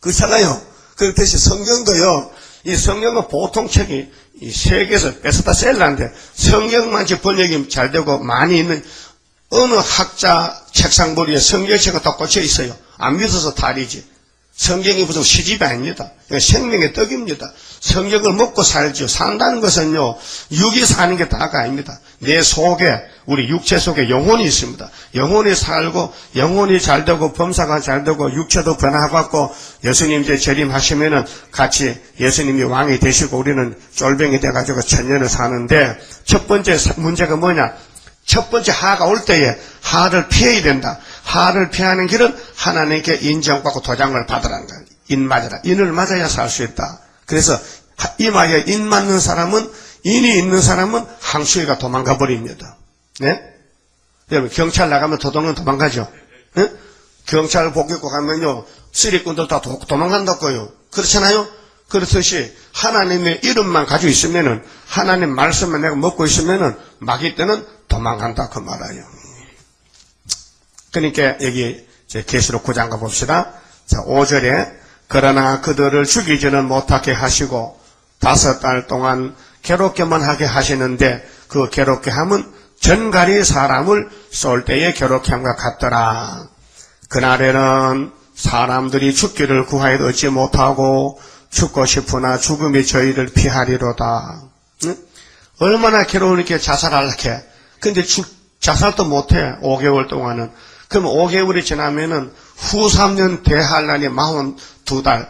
그렇잖아요. 그렇듯이 성경도요, 이 성경은 보통 책이 이 세계에서 베스트셀러인데 성경만 번역이 잘 되고 많이 있는 어느 학자 책상머리에 성경책이 다 꽂혀 있어요. 안 믿어서 탈이지. 성경이 무슨 시집이 아닙니다. 생명의 떡입니다. 성경을 먹고 살죠. 산다는 것은요, 육이 사는 게 다가 아닙니다. 내 속에, 우리 육체 속에 영혼이 있습니다. 영혼이 살고, 영혼이 잘 되고, 범사가 잘 되고, 육체도 변화받고, 예수님 이제 재림하시면은 같이 예수님이 왕이 되시고, 우리는 쫄병이 돼가지고 천년을 사는데, 첫 번째 문제가 뭐냐? 첫 번째 하가 올 때에 하를 피해야 된다. 하를 피하는 길은 하나님께 인정받고 도장을 받으라는 거예요. 인 맞아라. 인을 맞아야 살 수 있다. 그래서 이마에 인 맞는 사람은, 인이 있는 사람은 항수위가 도망가 버립니다. 네? 여러분, 경찰 나가면 도망가죠? 네? 경찰 복 입고 가면요, 쓰리꾼들 다 도망간다고요. 그렇잖아요? 그렇듯이 하나님의 이름만 가지고 있으면은, 하나님 말씀만 내가 먹고 있으면은, 마귀 때는 도망간다 그 말이에요. 그러니까 여기 계시록 9장 가봅시다. 자, 5절에 그러나 그들을 죽이지는 못하게 하시고 5달 동안 괴롭게만 하게 하시는데 그 괴롭게 함은 전갈이 사람을 쏠 때의 괴롭게 함과 같더라. 그날에는 사람들이 죽기를 구하여도 얻지 못하고 죽고 싶으나 죽음이 저희를 피하리로다. 응? 얼마나 괴로우니까 자살할게. 근데 자살도 못해. 5개월 동안은. 그럼 5개월이 지나면은 후 3년 대환란이 42달.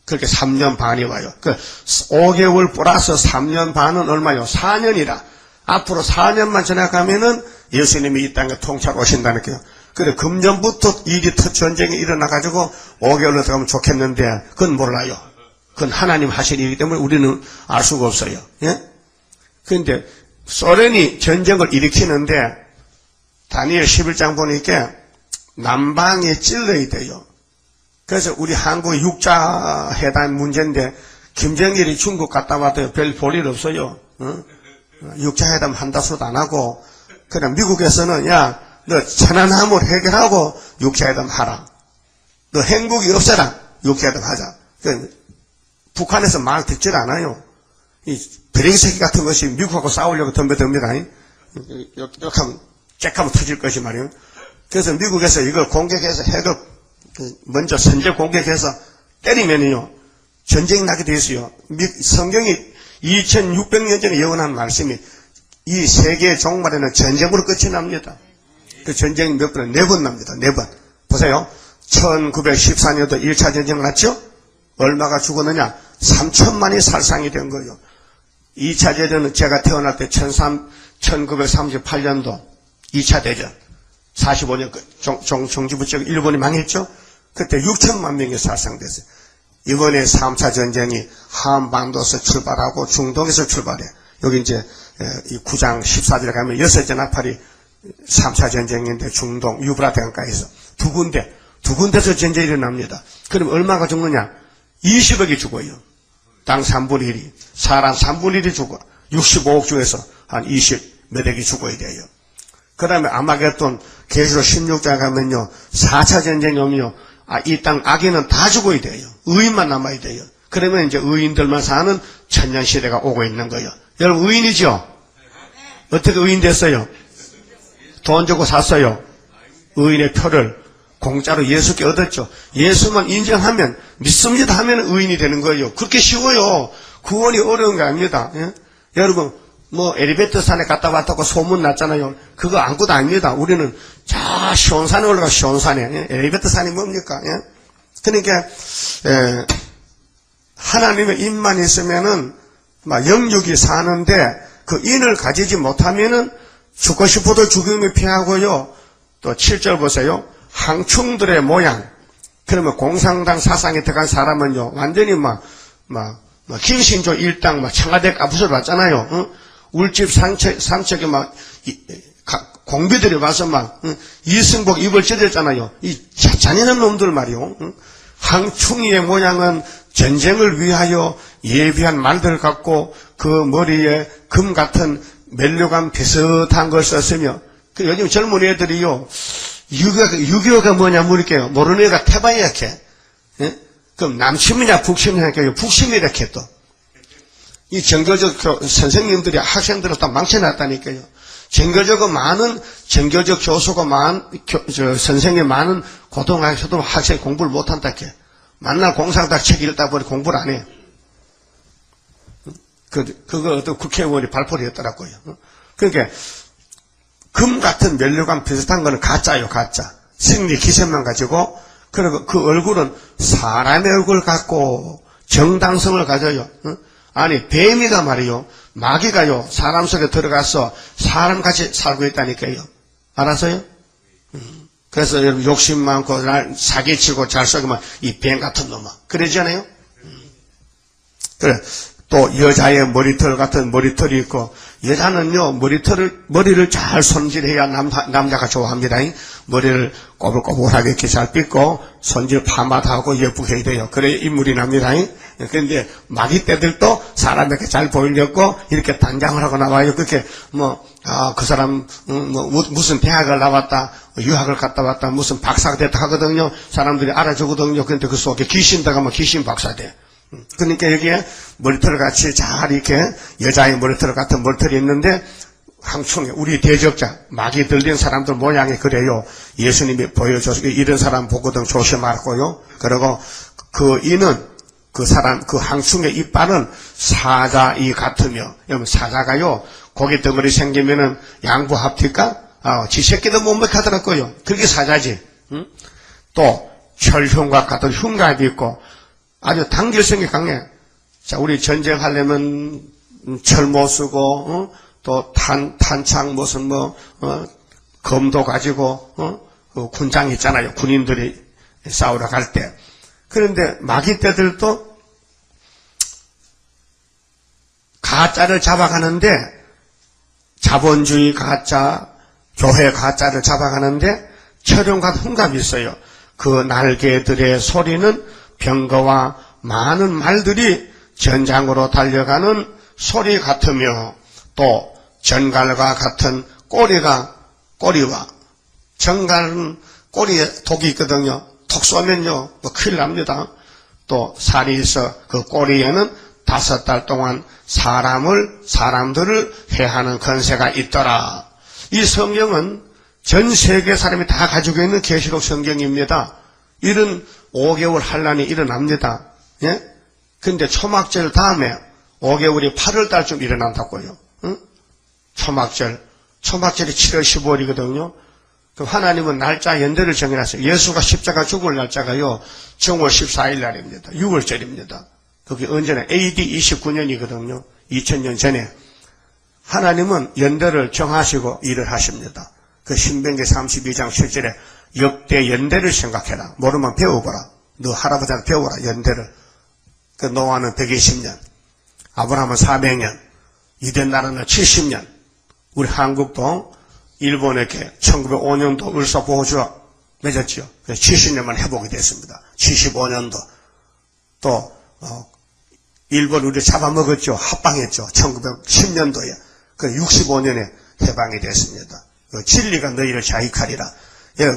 그렇게 3년 반이 와요. 그 5개월 플러스 3년 반은 얼마요? 4년이라. 앞으로 4년만 지나가면은 예수님이 이 땅에 통찰 오신다는 거예요. 그래, 금년부터 전쟁이 일어나가지고 5개월로 들어가면 좋겠는데, 그건 몰라요. 그건 하나님 하신 일이기 때문에 우리는 알 수가 없어요. 예? 그런데 소련이 전쟁을 일으키는데, 다니엘 11장 보니까 남방에 찔러야 돼요. 그래서 우리 한국의 육자회담 문제인데, 김정일이 중국 갔다 와도 별 볼 일 없어요. 육자회담 한다소도 안 하고, 그냥 미국에서는, 야, 너 천안함을 해결하고 육자회담 하라. 너 행복이 없어라. 육자회담 하자. 북한에서 말 듣질 않아요. 이 브레이크새끼 같은 것이 미국하고 싸우려고 덤벼듭니다. 이렇게 하면 쬐까면 터질 것이 말이에요. 그래서 미국에서 이걸 공격해서 핵을 먼저 선제 공격해서 때리면요 전쟁이 나게 돼 있어요. 성경이 2600년 전에 예언한 말씀이 이 세계의 종말에는 전쟁으로 끝이 납니다. 그 전쟁이 몇 번은 4번 납니다. 4번. 보세요. 1914년도 1차 전쟁 났죠? 얼마가 죽었느냐? 3천만이 살상이 된 거예요. 2차 대전은 제가 태어날 때 1938년도 2차 대전 45년 정지부쩍 일본이 망했죠? 그때 6천만 명이 살상됐어요. 이번에 3차 전쟁이 한반도에서 출발하고 중동에서 출발해. 여기 이제 이 9장 14절에 가면 6째 나팔이 3차 전쟁인데 중동 유브라데 강가에서 두 군데서 전쟁이 일어납니다. 그럼 얼마가 죽느냐? 20억이 죽어요. 땅 3분의 1이. 사람 3분의 1이 죽어. 65억 중에서 한 20 몇 억이 죽어야 돼요. 그 다음에 아마겟돈 계시록 16장 가면요. 4차 전쟁이 오면요. 이 땅 악인은 다 죽어야 돼요. 의인만 남아야 돼요. 그러면 이제 의인들만 사는 천년시대가 오고 있는 거예요. 여러분 의인이죠? 어떻게 의인 됐어요? 돈 주고 샀어요. 의인의 표를 공짜로 예수께 얻었죠. 예수만 인정하면 믿습니다 하면 의인이 되는 거예요. 그렇게 쉬워요. 구원이 어려운 게 아닙니다. 예? 여러분 뭐 엘리베이터 산에 갔다 왔다고 소문 났잖아요. 그거 아무것도 아닙니다. 우리는 저 시온산에 올라가 시온산에. 예? 엘리베이터 산이 뭡니까? 예? 그러니까 하나님의 인만 있으면은 막 영육이 사는데 그 인을 가지지 못하면은 죽고 싶어도 죽음이 피하고요. 또 7절 보세요. 항충들의 모양. 그러면 공산당 사상에 들어간 사람은요, 완전히 김신조 일당 청와대 까부술 받잖아요. 응? 울집 삼척에 공비들이 와서 이승복 입을 찢었잖아요. 이 잔인한 놈들 말이요. 응? 항충이의 모양은 전쟁을 위하여 예비한 말들 같고 그 머리에 금 같은 멜류감 비슷한 걸 썼으며 그 요즘 젊은 애들이요 6.25가 뭐냐 물을게요. 모르는 애가 태봐야 이렇게. 예? 그럼 남침이냐 북침이냐 북침이라 해 또. 이 정교적 선생님들이 학생들을 다 망쳐놨다니까요. 정교적 교수가 선생이 많은 고등학교도 학생 공부를 못한다 해. 만날 공상당 책 읽다 보니 공부를 안 해요. 그거 어떤 국회의원이 발표를 했더라고요. 그러니까 금 같은 면류관 비슷한 거는 가짜요, 가짜. 승리 기세만 가지고, 그리고 그 얼굴은 사람의 얼굴 같고 정당성을 가져요. 아니, 뱀이가 말이요, 마귀가요, 사람 속에 들어가서 사람같이 살고 있다니까요. 알았어요? 그래서 여러분 욕심 많고 사기치고 잘 속이면 이 뱀 같은 놈아. 그러잖아요? 그래. 또 여자의 머리털 같은 머리털이 있고 여자는요 머리를 잘 손질해야 남자가 좋아합니다. 머리를 꼬불꼬불하게 이렇게 잘 빗고 손질 파마하고 예쁘게 해야 돼요. 그래 인물이 납니다. 그런데 마귀 떼들도 사람에게 잘 보이려고 이렇게 단장을 하고 나와요. 그렇게 그 사람 무슨 대학을 나왔다 유학을 갔다 왔다 무슨 박사가 됐다 하거든요. 사람들이 알아주거든요. 그런데 그 속에 귀신 들어가면 귀신 박사 돼. 그러니까 여기에 머리털 같이 잘 이렇게 여자의 머리털 같은 머리털이 있는데 항충에 우리 대적자 마귀 들린 사람들 모양이 그래요. 예수님이 보여줘서 이런 사람 보거든 조심하라고요. 그리고 그 이는 그 사람 그 항충의 이빨은 사자이 같으며 사자가요 고기 덩어리 생기면은 양부 합니까? 지 새끼도 못 먹하더라고요. 그게 사자지. 또 철흉각 같은 흉갑이 있고 아주 단결성이 강해. 자, 우리 전쟁하려면 철 못 쓰고, 또 탄창 무슨 검도 가지고, 그 군장 있잖아요. 군인들이 싸우러 갈 때. 그런데 마귀 떼들도 가짜를 잡아가는데, 자본주의 가짜, 교회 가짜를 잡아가는데, 철용과 흉갑이 있어요. 그 날개들의 소리는 병거와 많은 말들이 전장으로 달려가는 소리 같으며 또 전갈과 같은 꼬리와 전갈은 꼬리에 독이 있거든요. 톡 쏘면요 큰일 납니다. 또 살이 있어 그 꼬리에는 5달 동안 사람들을 해하는 권세가 있더라. 이 성경은 전 세계 사람이 다 가지고 있는 계시록 성경입니다. 이런 5개월 환란이 일어납니다. 예? 근데 초막절 다음에 5개월이 8월 달쯤 일어난다고요. 응? 초막절이 7월 15일이거든요. 그럼 하나님은 날짜 연대를 정해놨어요. 예수가 십자가 죽을 날짜가요. 정월 14일 날입니다. 6월절입니다. 그게 언제나 AD 29년이거든요. 2000년 전에. 하나님은 연대를 정하시고 일을 하십니다. 그 신명기 32장 7절에 역대 연대를 생각해라. 모르면 배워보라. 너 할아버지한테 배워라. 연대를. 그 노아는 120년, 아브라함은 400년, 이된 나라는 70년. 우리 한국도 일본에게 1905년도 을사보호주와 맺었지요. 그래서 70년만 회복이 됐습니다. 75년도. 또 일본 우리 잡아먹었죠. 합방했죠. 1910년도에. 그 65년에 해방이 됐습니다. 그 진리가 너희를 자익하리라.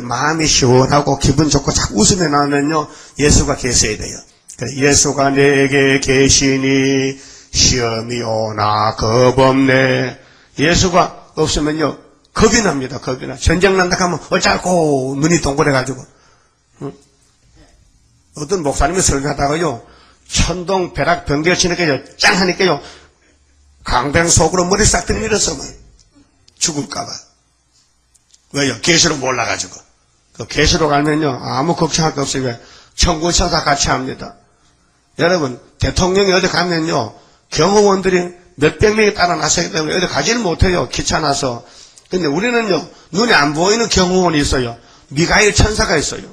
마음이 시원하고 기분 좋고 자꾸 웃으며 나오면요 예수가 계셔야 돼요. 예수가 내게 계시니 시험이 오나 겁없네. 예수가 없으면요 겁이 납니다. 겁이 나. 전쟁 난다 하면 어쩌고 눈이 동그래가지고. 어떤 목사님이 설교하다가요 천동 벼락 번개를 치니까요 짱 하니까요 강변 속으로 머리 싹 들밀어서 죽을까봐. 왜요? 계시록 몰라가지고. 그 계시록 알면요, 아무 걱정할 거 없어요. 왜? 천군 천사 같이 합니다. 여러분, 대통령이 어디 가면요, 경호원들이 몇백 명이 따라 나서기 때문에 어디 가지를 못해요. 귀찮아서. 근데 우리는요, 눈에 안 보이는 경호원이 있어요. 미가엘 천사가 있어요.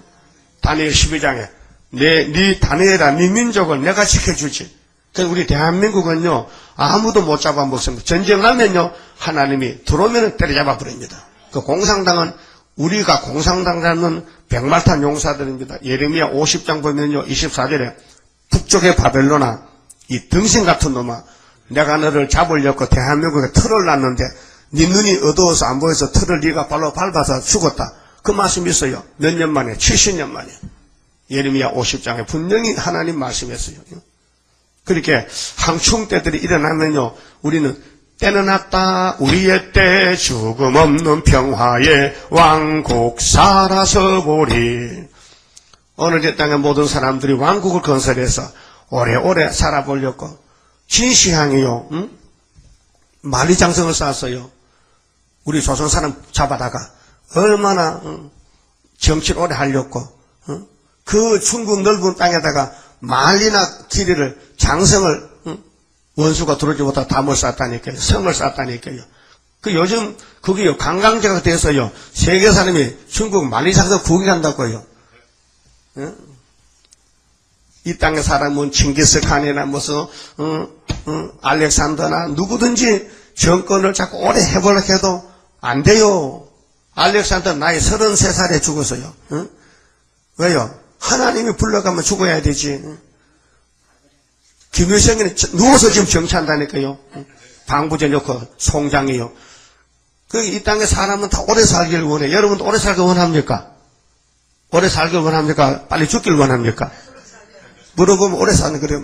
다니엘 12장에. 네 다니엘아, 네 민족을 내가 지켜주지. 그래서 우리 대한민국은요, 아무도 못 잡아먹습니다. 전쟁하면요, 하나님이 들어오면 때려잡아 버립니다. 그 공산당은 우리가 공산당이라는 백말탄 용사들입니다. 예레미야 50장 보면요, 24절에 북쪽의 바벨로나 이 등신 같은 놈아, 내가 너를 잡으려고 대한민국에 틀을 놨는데 네 눈이 어두워서 안 보여서 틀을 네가 발로 밟아서 죽었다. 그 말씀이 있어요. 몇 년 만에? 70년 만에. 예레미야 50장에 분명히 하나님 말씀했어요. 그렇게 항충 때들이 일어나면요, 우리는 때는 왔다 우리의 때 죽음 없는 평화의 왕국 살아서 보리. 오늘 이 땅의 모든 사람들이 왕국을 건설해서 오래오래 살아보려고 진시황이요, 만리장성을 쌓았어요. 우리 조선 사람 잡아다가 얼마나 정치를 오래 하려고 그 중국 넓은 땅에다가 만리나 길이를 장성을 원수가 들어오지 못하고 담을 쌓았다니까요. 성을 쌓았다니까요. 그 요즘 그게요, 관광지가 돼서요, 세계 사람이 중국 만리장성 구경한다고요. 이 땅의 사람은 칭기스칸이나 무슨 알렉산더나 누구든지 정권을 자꾸 오래 해보려고 해도 안 돼요. 알렉산더 나이 33살에 죽었어요. 왜요? 하나님이 불러가면 죽어야 되지. 김일성이는 누워서 지금 정치한다니까요. 방부제 넣고 송장이요. 이 땅의 사람은 다 오래 살기를 원해. 여러분도 오래 살기 원합니까? 오래 살기를 원합니까? 빨리 죽기를 원합니까? 물어보면 오래 사는, 그래,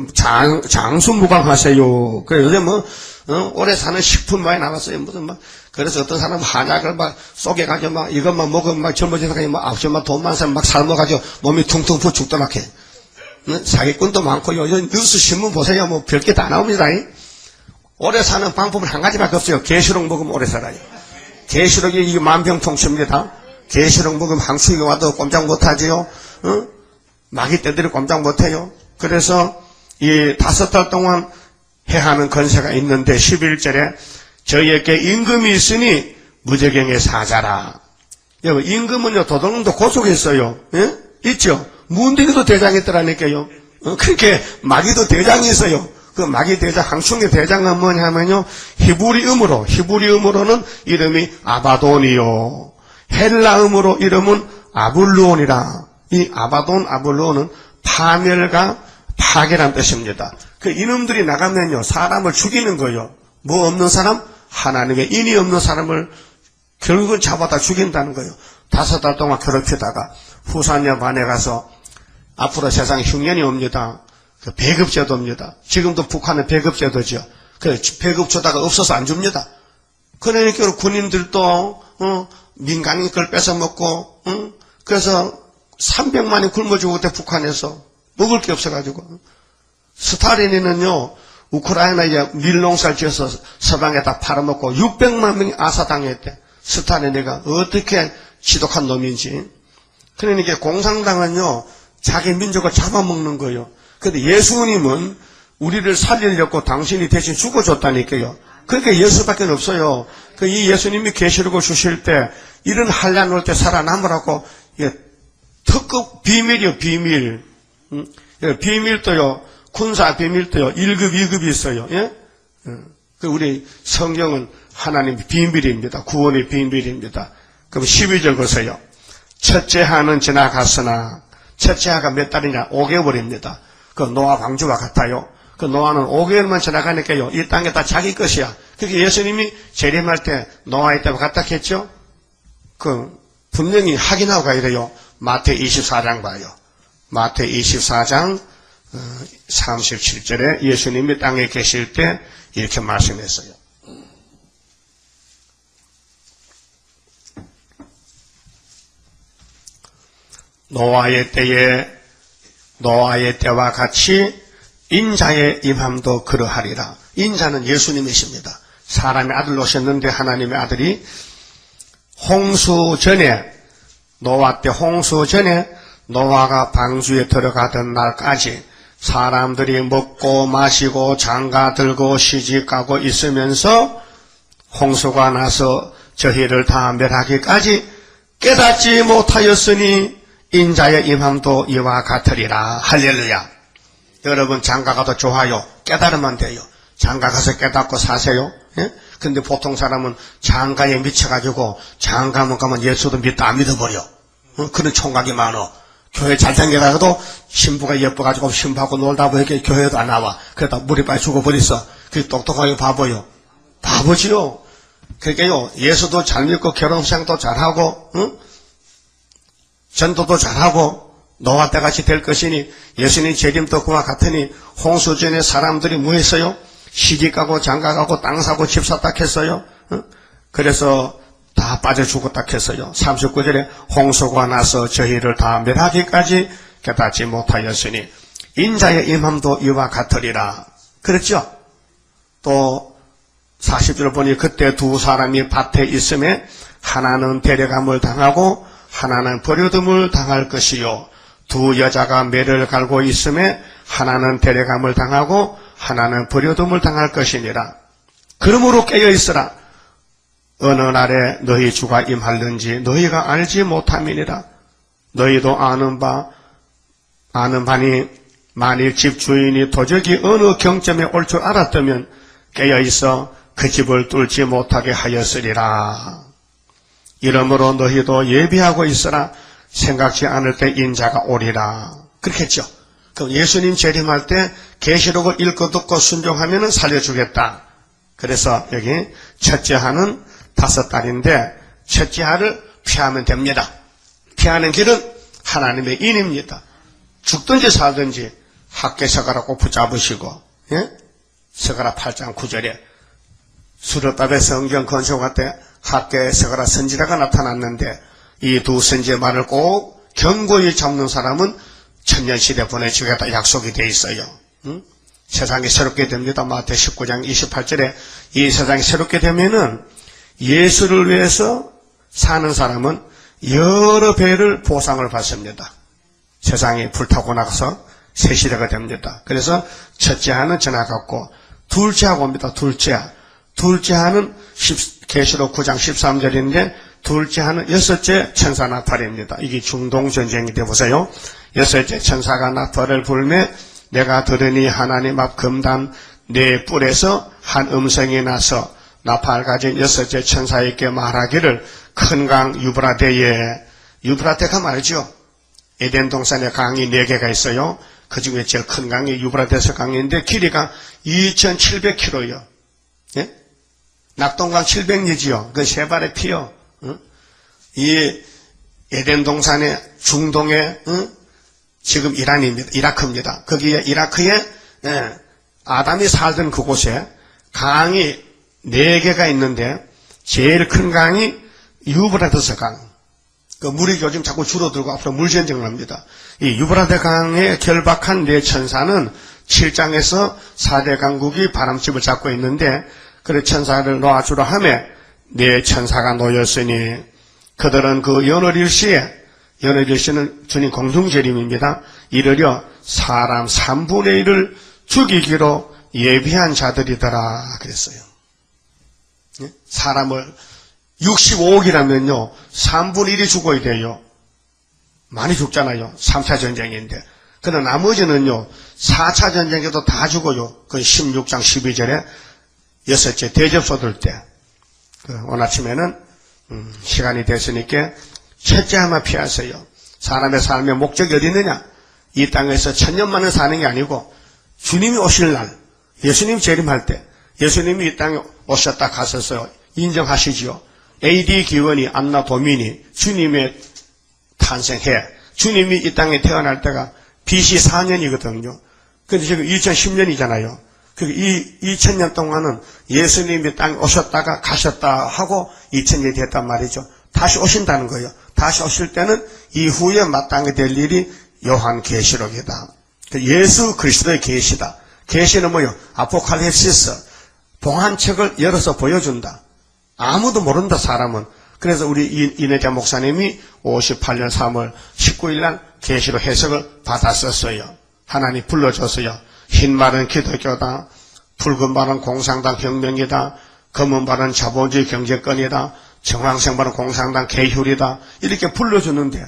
장수무강하세요. 그래, 요새 오래 사는 식품 많이 나왔어요. 무슨 그래서 어떤 사람은 한약을 쏘개가지고 이것만 먹으면 젊어져서 아홉시만 돈만 사면 삶아가지고 몸이 퉁퉁 부어 죽더라고 해. 사기꾼도 많고요. 요즘 뉴스 신문 보세요. 별게 다 나옵니다. 오래 사는 방법은 한 가지밖에 없어요. 계시록 먹으면 오래 살아요. 계시록이 이게 만병통치입니다. 계시록 먹으면 항충이 와도 꼼짝 못하지요. 마귀 떼들이 꼼짝 못해요. 그래서 이 5달 동안 해하는 건세가 있는데 11절에 저희에게 임금이 있으니 무저경에 사자라. 여러분, 임금은요, 도둑놈도 고속에 있어요. 예? 있죠? 문둥이도 대장이 있더라니까요. 그렇게 마귀도 대장이 있어요. 그 마귀 대장, 항충의 대장은 뭐냐면요, 히브리음으로는 이름이 아바돈이요. 헬라음으로 이름은 아블루온이라. 이 아바돈, 아블루온은 파멸과 파괴란 뜻입니다. 그 이놈들이 나가면요, 사람을 죽이는 거예요. 뭐 없는 사람? 하나님의 인이 없는 사람을 결국은 잡아다 죽인다는 거예요. 5달 동안 괴롭히다가 후산녀 반에 가서 앞으로 세상에 흉년이 옵니다. 그 배급제도입니다. 지금도 북한은 배급제도죠. 그 배급조다가 없어서 안 줍니다. 그러니까 군인들도 민간인 걸 뺏어먹고 그래서 300만이 굶어 죽을 때 북한에서 먹을 게 없어가지고 스탈린이는요, 우크라이나에 밀농사를 지어서 서방에다 팔아먹고 600만 명이 아사당했대. 스탈린이가 어떻게 지독한 놈인지. 그러니까 공산당은요, 자기 민족을 잡아먹는 거예요. 근데 예수님은 우리를 살리려고 당신이 대신 죽어줬다니까요. 그러니까 예수밖에 없어요. 이 예수님이 계시록을 주실 때 이런 한란 올 때 살아남으라고 특급 비밀이요, 비밀. 비밀도요, 군사 비밀도요, 1급, 2급이 있어요. 예? 우리 성경은 하나님 비밀입니다. 구원의 비밀입니다. 그럼 12절 보세요. 첫째 하는 지나갔으나, 첫째 하가 몇 달이냐? 5개월입니다. 그 노아 방주와 같아요. 그 노아는 5개월만 지나가니까요, 이 땅에 다 자기 것이야. 그게 예수님이 재림할 때 노아의 때와 같다 했죠? 분명히 확인하고 가야 돼요. 마태 24장 봐요. 마태 24장 37절에 예수님이 땅에 계실 때 이렇게 말씀했어요. 노아의 때와 같이 인자의 임함도 그러하리라. 인자는 예수님이십니다. 사람의 아들로 오셨는데 하나님의 아들이 홍수 전에, 노아 때 홍수 전에 노아가 방주에 들어가던 날까지 사람들이 먹고 마시고 장가 들고 시집가고 있으면서 홍수가 나서 저희를 다 멸하기까지 깨닫지 못하였으니 인자의 임함도 이와 같으리라. 할렐루야. 여러분 장가 가도 좋아요. 깨달으면 돼요. 장가 가서 깨닫고 사세요. 예? 근데 보통 사람은 장가에 미쳐가지고 장가만 가면 예수도 믿다 안 믿어버려. 그런 총각이 많어. 교회 잘 생겨가지고 신부가 예뻐가지고 신부하고 놀다 보니까 교회도 안 나와. 그러다 물이 빨리 죽어버렸어. 그게 똑똑하게 바보요. 바보지요. 그러니까요, 예수도 잘 믿고 결혼생도 잘하고, 응? 전도도 잘하고, 노아 때같이 될 것이니, 예수님 재림도 그와 같으니, 홍수전에 사람들이 뭐 했어요? 시집가고 장가가고 땅 사고 집 샀다 했어요. 응? 그래서 다 빠져 죽었다 했어요. 39절에 홍수가 나서 저희를 다 멸하기까지 깨닫지 못하였으니 인자의 임함도 이와 같으리라. 그렇죠? 또 40절 보니 그때 두 사람이 밭에 있음에 하나는 데려감을 당하고 하나는 버려둠을 당할 것이요, 두 여자가 매를 갈고 있음에 하나는 데려감을 당하고 하나는 버려둠을 당할 것이니라. 그러므로 깨어있으라. 어느 날에 너희 주가 임할는지 너희가 알지 못함이니라. 너희도 아는 바니 만일 집 주인이 도적이 어느 경점에 올 줄 알았다면 깨어있어 그 집을 뚫지 못하게 하였으리라. 이러므로 너희도 예비하고 있으라. 생각지 않을 때 인자가 오리라. 그렇겠죠. 그럼 예수님 재림할 때 계시록을 읽고 듣고 순종하면 살려주겠다. 그래서 여기 첫째 하는 5달인데 첫째 하를 피하면 됩니다. 피하는 길은 하나님의 인입니다. 죽든지 살든지 학계 서가라 꼭 붙잡으시고, 예? 서가라 8장 9절에 수르밥의 성경 건축할 때 학계 서가라 선지자가 나타났는데 이 두 선지의 말을 꼭 견고히 잡는 사람은 천년시대 보내주겠다 약속이 되어 있어요. 응? 세상이 새롭게 됩니다. 마태 19장 28절에 이 세상이 새롭게 되면은 예수를 위해서 사는 사람은 여러 배를 보상을 받습니다. 세상이 불타고 나서 새 시대가 됩니다. 그래서 첫째 하는 지나갔고 둘째 하고 옵니다. 둘째 하는 계시록 9장 13절인데 둘째 하는 여섯째 천사 나팔입니다. 이게 중동전쟁이 되어보세요. 여섯째 천사가 나팔을 불매 내가 들으니 하나님 앞 금단 네 뿔에서 한 음성이 나서 나팔 가진 여섯째 천사에게 말하기를 큰 강 유브라데에, 유브라데가 말이죠. 에덴 동산에 강이 4개가 있어요. 그 중에 제일 큰 강이 유브라데스 강인데 길이가 2700km요. 예? 낙동강 700리지요. 그 세 발의 피요. 응? 이 에덴 동산의 중동에 지금 이란입니다. 이라크입니다. 거기에 이라크에 아담이 살던 그곳에 강이 4개가 있는데 제일 큰 강이 유브라데스 강. 그 물이 요즘 자꾸 줄어들고 앞으로 물전쟁을 합니다. 이 유브라데스 강에 결박한 4천사는 7장에서 4대 강국이 바람집을 잡고 있는데 그 천사를 놓아주라 하며 4천사가 놓였으니 그들은 그 연월일시는 주님 공중재림입니다. 이르려 사람 3분의 1을 죽이기로 예비한 자들이더라 그랬어요. 사람을 65억이라면요 3분의 1이 죽어야 돼요. 많이 죽잖아요. 3차 전쟁인데. 그러나 나머지는요 4차 전쟁에도 다 죽어요. 그 16장 12절에 여섯째 대접소 들 때 오늘 아침에는 시간이 됐으니까 첫째 하나 피하세요. 사람의 삶의 목적이 어디 있느냐? 이 땅에서 천년만을 사는 게 아니고 주님이 오실 날, 예수님 재림할 때 예수님이 이 땅에 오셨다 가셨어요. 인정하시지요. AD 기원이 안나 도민이 주님의 탄생해 주님이 이 땅에 태어날 때가 BC 4년이거든요. 근데 지금 2010년이잖아요. 이 2000년 동안은 예수님이 땅에 오셨다가 가셨다 하고 2000년이 됐단 말이죠. 다시 오신다는 거예요. 다시 오실 때는 이후에 마땅히 될 일이 요한계시록이다. 예수 그리스도의 계시다. 계시는 뭐요? 아포칼립시스. 봉안책을 열어서 보여준다. 아무도 모른다 사람은. 그래서 우리 이내자 목사님이 58년 3월 19일 날 계시록 해석을 받았었어요. 하나님 불러줬어요. 흰 말은 기독교다. 붉은 말은 공산당 혁명이다. 검은 말은 자본주의 경제권이다. 정황생 말은 공산당 개휼이다. 이렇게 불러주는데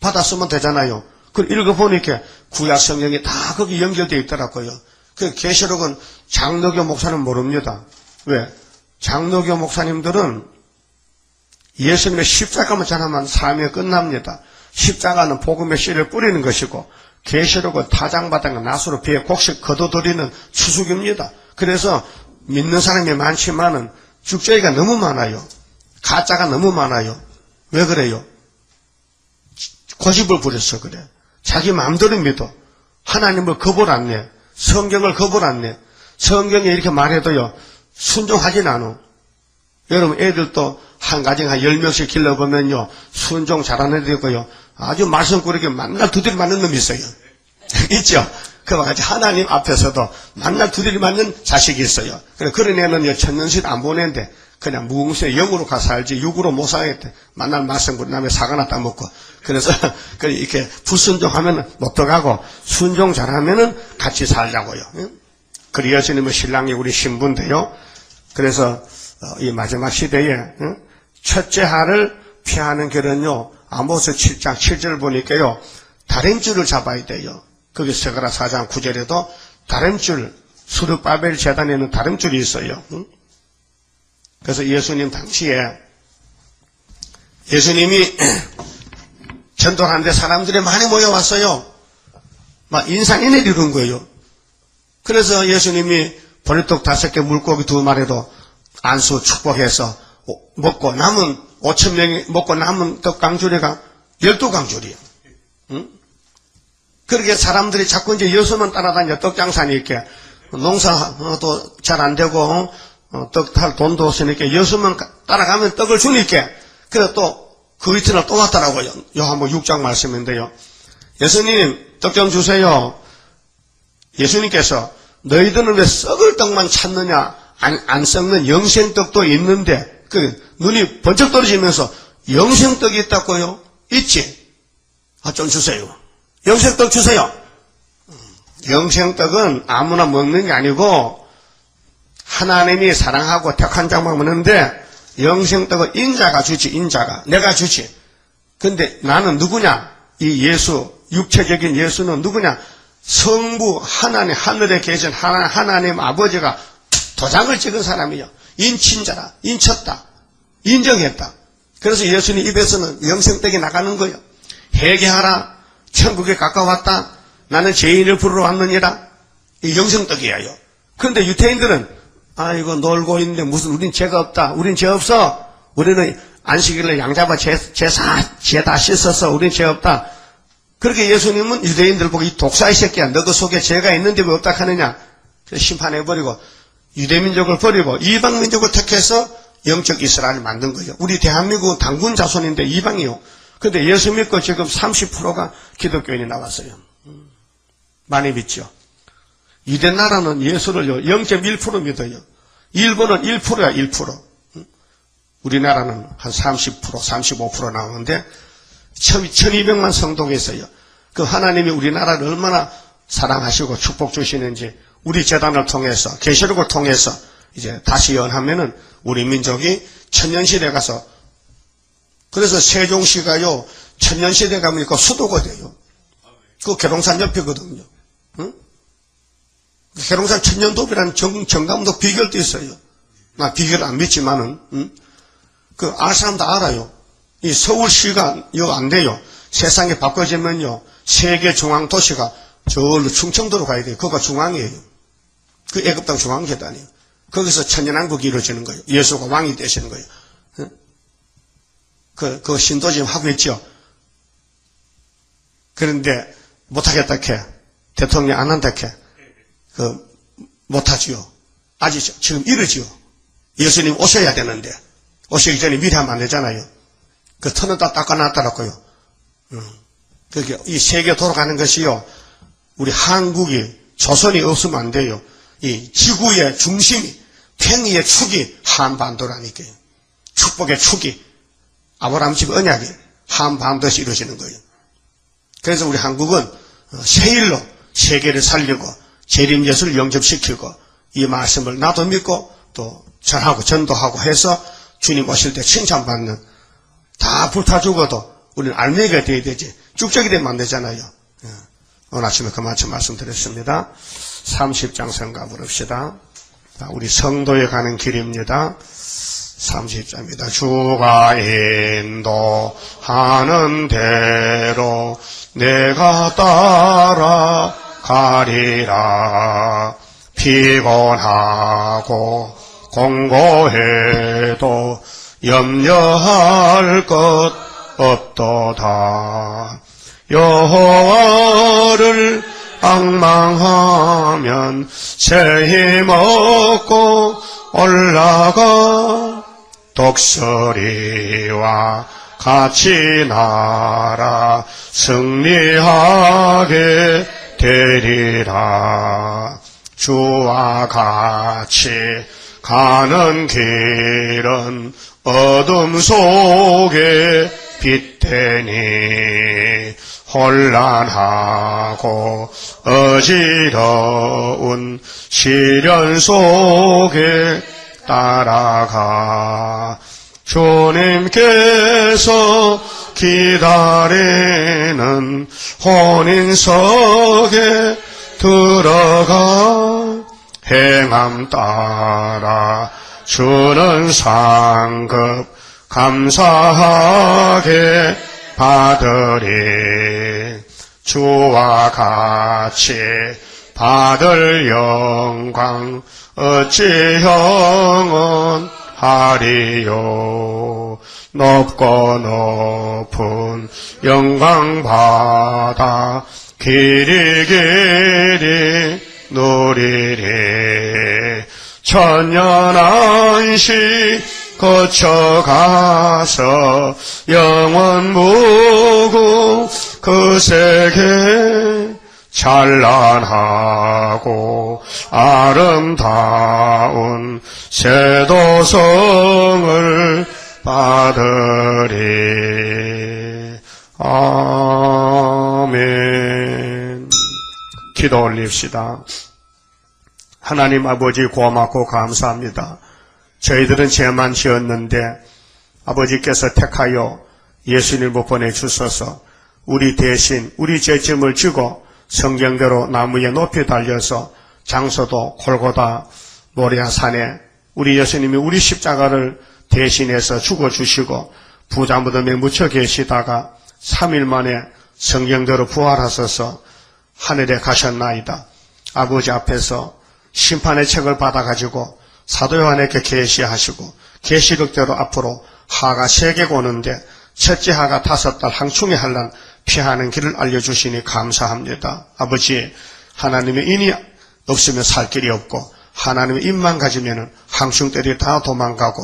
받았으면 되잖아요. 그걸 읽어보니까 구약 성경이 다 거기 연결되어 있더라고요. 그 계시록은 장로교 목사는 모릅니다. 왜? 장로교 목사님들은 예수님의 십자가만 전하면 삶이 끝납니다. 십자가는 복음의 씨를 뿌리는 것이고 계시록은 타장바닥 낫으로 비에 곡식 거둬들이는 추수기입니다. 그래서 믿는 사람이 많지만은 죽죄가 너무 많아요. 가짜가 너무 많아요. 왜 그래요? 고집을 부려서 그래. 자기 마음대로 믿어. 하나님을 겁을 안 내. 성경을 겁을 안 내. 성경에 이렇게 말해도요, 순종하진 않아. 여러분, 애들도 한 가정 한 10명씩 길러보면요, 순종 잘하는 애도 있고요, 아주 말썽꾸러기 만날 두드리 맞는 놈이 있어요. 있죠? 그와 같이 하나님 앞에서도 만날 두드리 맞는 자식이 있어요. 그런 애는요, 천년씩 안 보내는데, 그냥 무궁수에 영으로 가서 살지, 육으로 못 살겠대. 만날 말썽꾸러기 남의 사과나 따먹고. 그래서, 이렇게 불순종하면 못 들어가고, 순종 잘하면은 같이 살자고요. 그리 예수님은 신랑이 우리 신부인데요. 그래서, 이 마지막 시대에, 첫째 하를 피하는 길은요, 아모스 7장 7절을 보니까요, 다림줄을 잡아야 돼요. 거기 스가랴 4장 9절에도 다림줄, 수르바벨 제단에는 다림줄이 있어요. 그래서 예수님 당시에, 예수님이 전도를 하는데 사람들이 많이 모여왔어요. 막 인상인을 이룬 거예요. 그래서 예수님이 보리떡 5개, 물고기 2마리도 안수 축복해서 먹고 남은 5,000명이 먹고 남은 떡강주리가 12강주리예요. 응? 그렇게 사람들이 자꾸 이제 예수만 따라다니죠. 떡장사니 이렇게 농사도 잘 안 되고 떡 할 돈도 없으니까 예수만 따라가면 떡을 주니까 그래서 또 그 이튿날 또 왔더라고요. 요한복음 6장 말씀인데요. 예수님 떡 좀 주세요. 예수님께서 너희들은 왜 썩을 떡만 찾느냐? 안 썩는 영생떡도 있는데 눈이 번쩍 떨어지면서 영생떡이 있다고요? 있지? 좀 주세요. 영생떡 주세요. 영생떡은 아무나 먹는 게 아니고 하나님이 사랑하고 택한 자만 먹는데 영생떡은 인자가 주지. 인자가 내가 주지. 근데 나는 누구냐? 이 예수, 육체적인 예수는 누구냐? 성부 하나님, 하늘에 계신 하나님 아버지가 도장을 찍은 사람이요. 인친자라, 인쳤다, 인정했다. 그래서 예수님 입에서는 영생떡이 나가는 거예요. 회개하라, 천국에 가까웠다, 나는 죄인을 부르러 왔느니라. 이 영생떡이에요. 그런데 유태인들은 아이고 놀고 있는데 무슨 우린 죄가 없다, 우린 죄 없어, 우리는 안식일에 양 잡아 죄 다 씻어서 우린 죄 없다. 그렇게 예수님은 유대인들 보고 이 독사의 새끼야, 너 그 속에 죄가 있는데 왜 없다 하느냐. 그래서 심판해버리고 유대민족을 버리고 이방민족을 택해서 영적 이스라엘을 만든 거예요. 우리 대한민국은 당군 자손인데 이방이요. 그런데 예수 믿고 지금 30%가 기독교인이 나왔어요. 많이 믿죠. 유대 나라는 예수를요 0.1% 믿어요. 일본은 1%야 1%. 우리나라는 한 30%, 35% 나오는데 1200만 성도가 있어요. 그 하나님이 우리나라를 얼마나 사랑하시고 축복 주시는지 우리 재단을 통해서 계시록을 통해서 이제 다시 연하면은 우리 민족이 천년시대 가서 그래서 세종시가요 천년시대 가면 그 수도가 돼요. 그 계룡산 옆이거든요. 응? 계룡산 천년도비라는 정감도 비결도 있어요. 나 비결 안 믿지만은 그 알 사람 다 알아요. 이 서울시가 이거 안 돼요. 세상이 바꿔지면요 세계 중앙 도시가 저로 충청도로 가야 돼요. 거기가 중앙이에요. 그 애굽당 중앙계단이에요. 거기서 천년왕국이 이루어지는 거예요. 예수가 왕이 되시는 거예요. 그 신도 지금 하고 있죠. 그런데 못하겠다 캐. 대통령 안 한다 캐. 못하지요. 아직 지금 이르지요. 예수님 오셔야 되는데 오시기 전에 미리 하면 안 되잖아요. 그 터는 다 닦아놨더라고요. 그게 이 세계 돌아가는 것이요. 우리 한국이 조선이 없으면 안 돼요. 이 지구의 중심이 팽이의 축이 한반도라니까요. 축복의 축이 아브라함 집 언약이 한반도에서 이루어지는 거예요. 그래서 우리 한국은 세일로 세계를 살리고 재림 예수를 영접시키고 이 말씀을 나도 믿고 또 전하고 전도하고 해서 주님 오실 때 칭찬받는, 다 불타 죽어도 우리는 알맹이가 되어야 되지 쭉적이 되면 안 되잖아요. 오늘 아침에 그만큼 말씀드렸습니다. 30장 성가 부릅시다. 우리 성도에 가는 길입니다. 30장입니다. 주가 인도하는 대로 내가 따라가리라. 피곤하고 공고해도 염려할 것 없도다. 여호와를 앙망하면 새 힘 얻고 올라가. 독수리와 같이 날아 승리하게 되리라. 주와 같이 가는 길은 어둠 속에 빛되니 혼란하고 어지러운 시련 속에 따라가. 주님께서 기다리는 혼인석에 들어가. 행함 따라 주는 상급 감사하게 받으리. 주와 같이 받을 영광 어찌 영원하리요. 높고 높은 영광 받아 길이 누리리. 천년 안식 거쳐가서 영원 무궁 그 세계 찬란하고 아름다운 세도성을 받으리. 아멘. 기도 올립시다. 하나님 아버지 고맙고 감사합니다. 저희들은 죄만 지었는데 아버지께서 택하여 예수님을 보내주셔서 우리 대신 우리 죄짐을 지고 성경대로 나무에 높이 달려서 장소도 골고다 모리아 산에 우리 예수님이 우리 십자가를 대신해서 죽어주시고 부자 무덤에 묻혀 계시다가 3일 만에 성경대로 부활하셔서 하늘에 가셨나이다. 아버지 앞에서 심판의 책을 받아가지고 사도 요한에게 계시하시고 계시록대로 앞으로 하가 3개가 오는데 첫째 하가 5달 항충의 환난 피하는 길을 알려주시니 감사합니다. 아버지, 하나님의 인이 없으면 살 길이 없고 하나님의 인만 가지면 항충들이 다 도망가고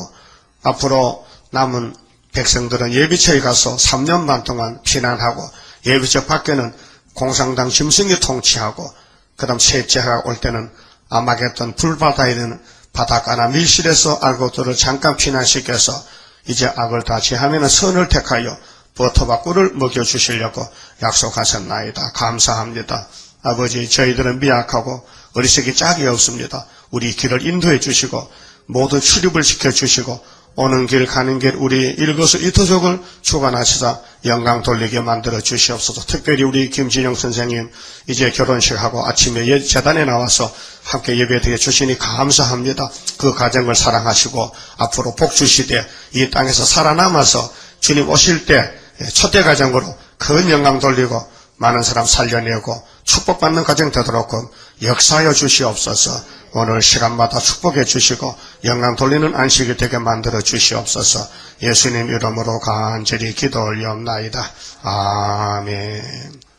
앞으로 남은 백성들은 예비처에 가서 3년 반 동안 피난하고 예비처 밖에는 공산당 짐승이 통치하고 그 다음 셋째 하가 올 때는 아마겟돈 불바다에 있는 바닷가나 밀실에서 악어들을 잠깐 피난시켜서 이제 악을 다 제하면 선을 택하여 버터와 꿀을 먹여주시려고 약속하셨나이다. 감사합니다. 아버지, 저희들은 미약하고 어리석이 짝이 없습니다. 우리 길을 인도해 주시고 모두 출입을 시켜주시고 오는 길 가는 길 우리 일거수이투족을 주관하시사 영광 돌리게 만들어 주시옵소서. 특별히 우리 김진영 선생님 이제 결혼식하고 아침에 재단에 나와서 함께 예배드려 주시니 감사합니다. 그 가정을 사랑하시고 앞으로 복 주시되 이 땅에서 살아남아서 주님 오실 때 초대 가정으로 큰 영광 돌리고 많은 사람 살려내고 축복받는 가정 되도록 역사하여 주시옵소서. 오늘 시간마다 축복해 주시고 영광 돌리는 안식이 되게 만들어 주시옵소서. 예수님 이름으로 간절히 기도 올리옵나이다. 아멘.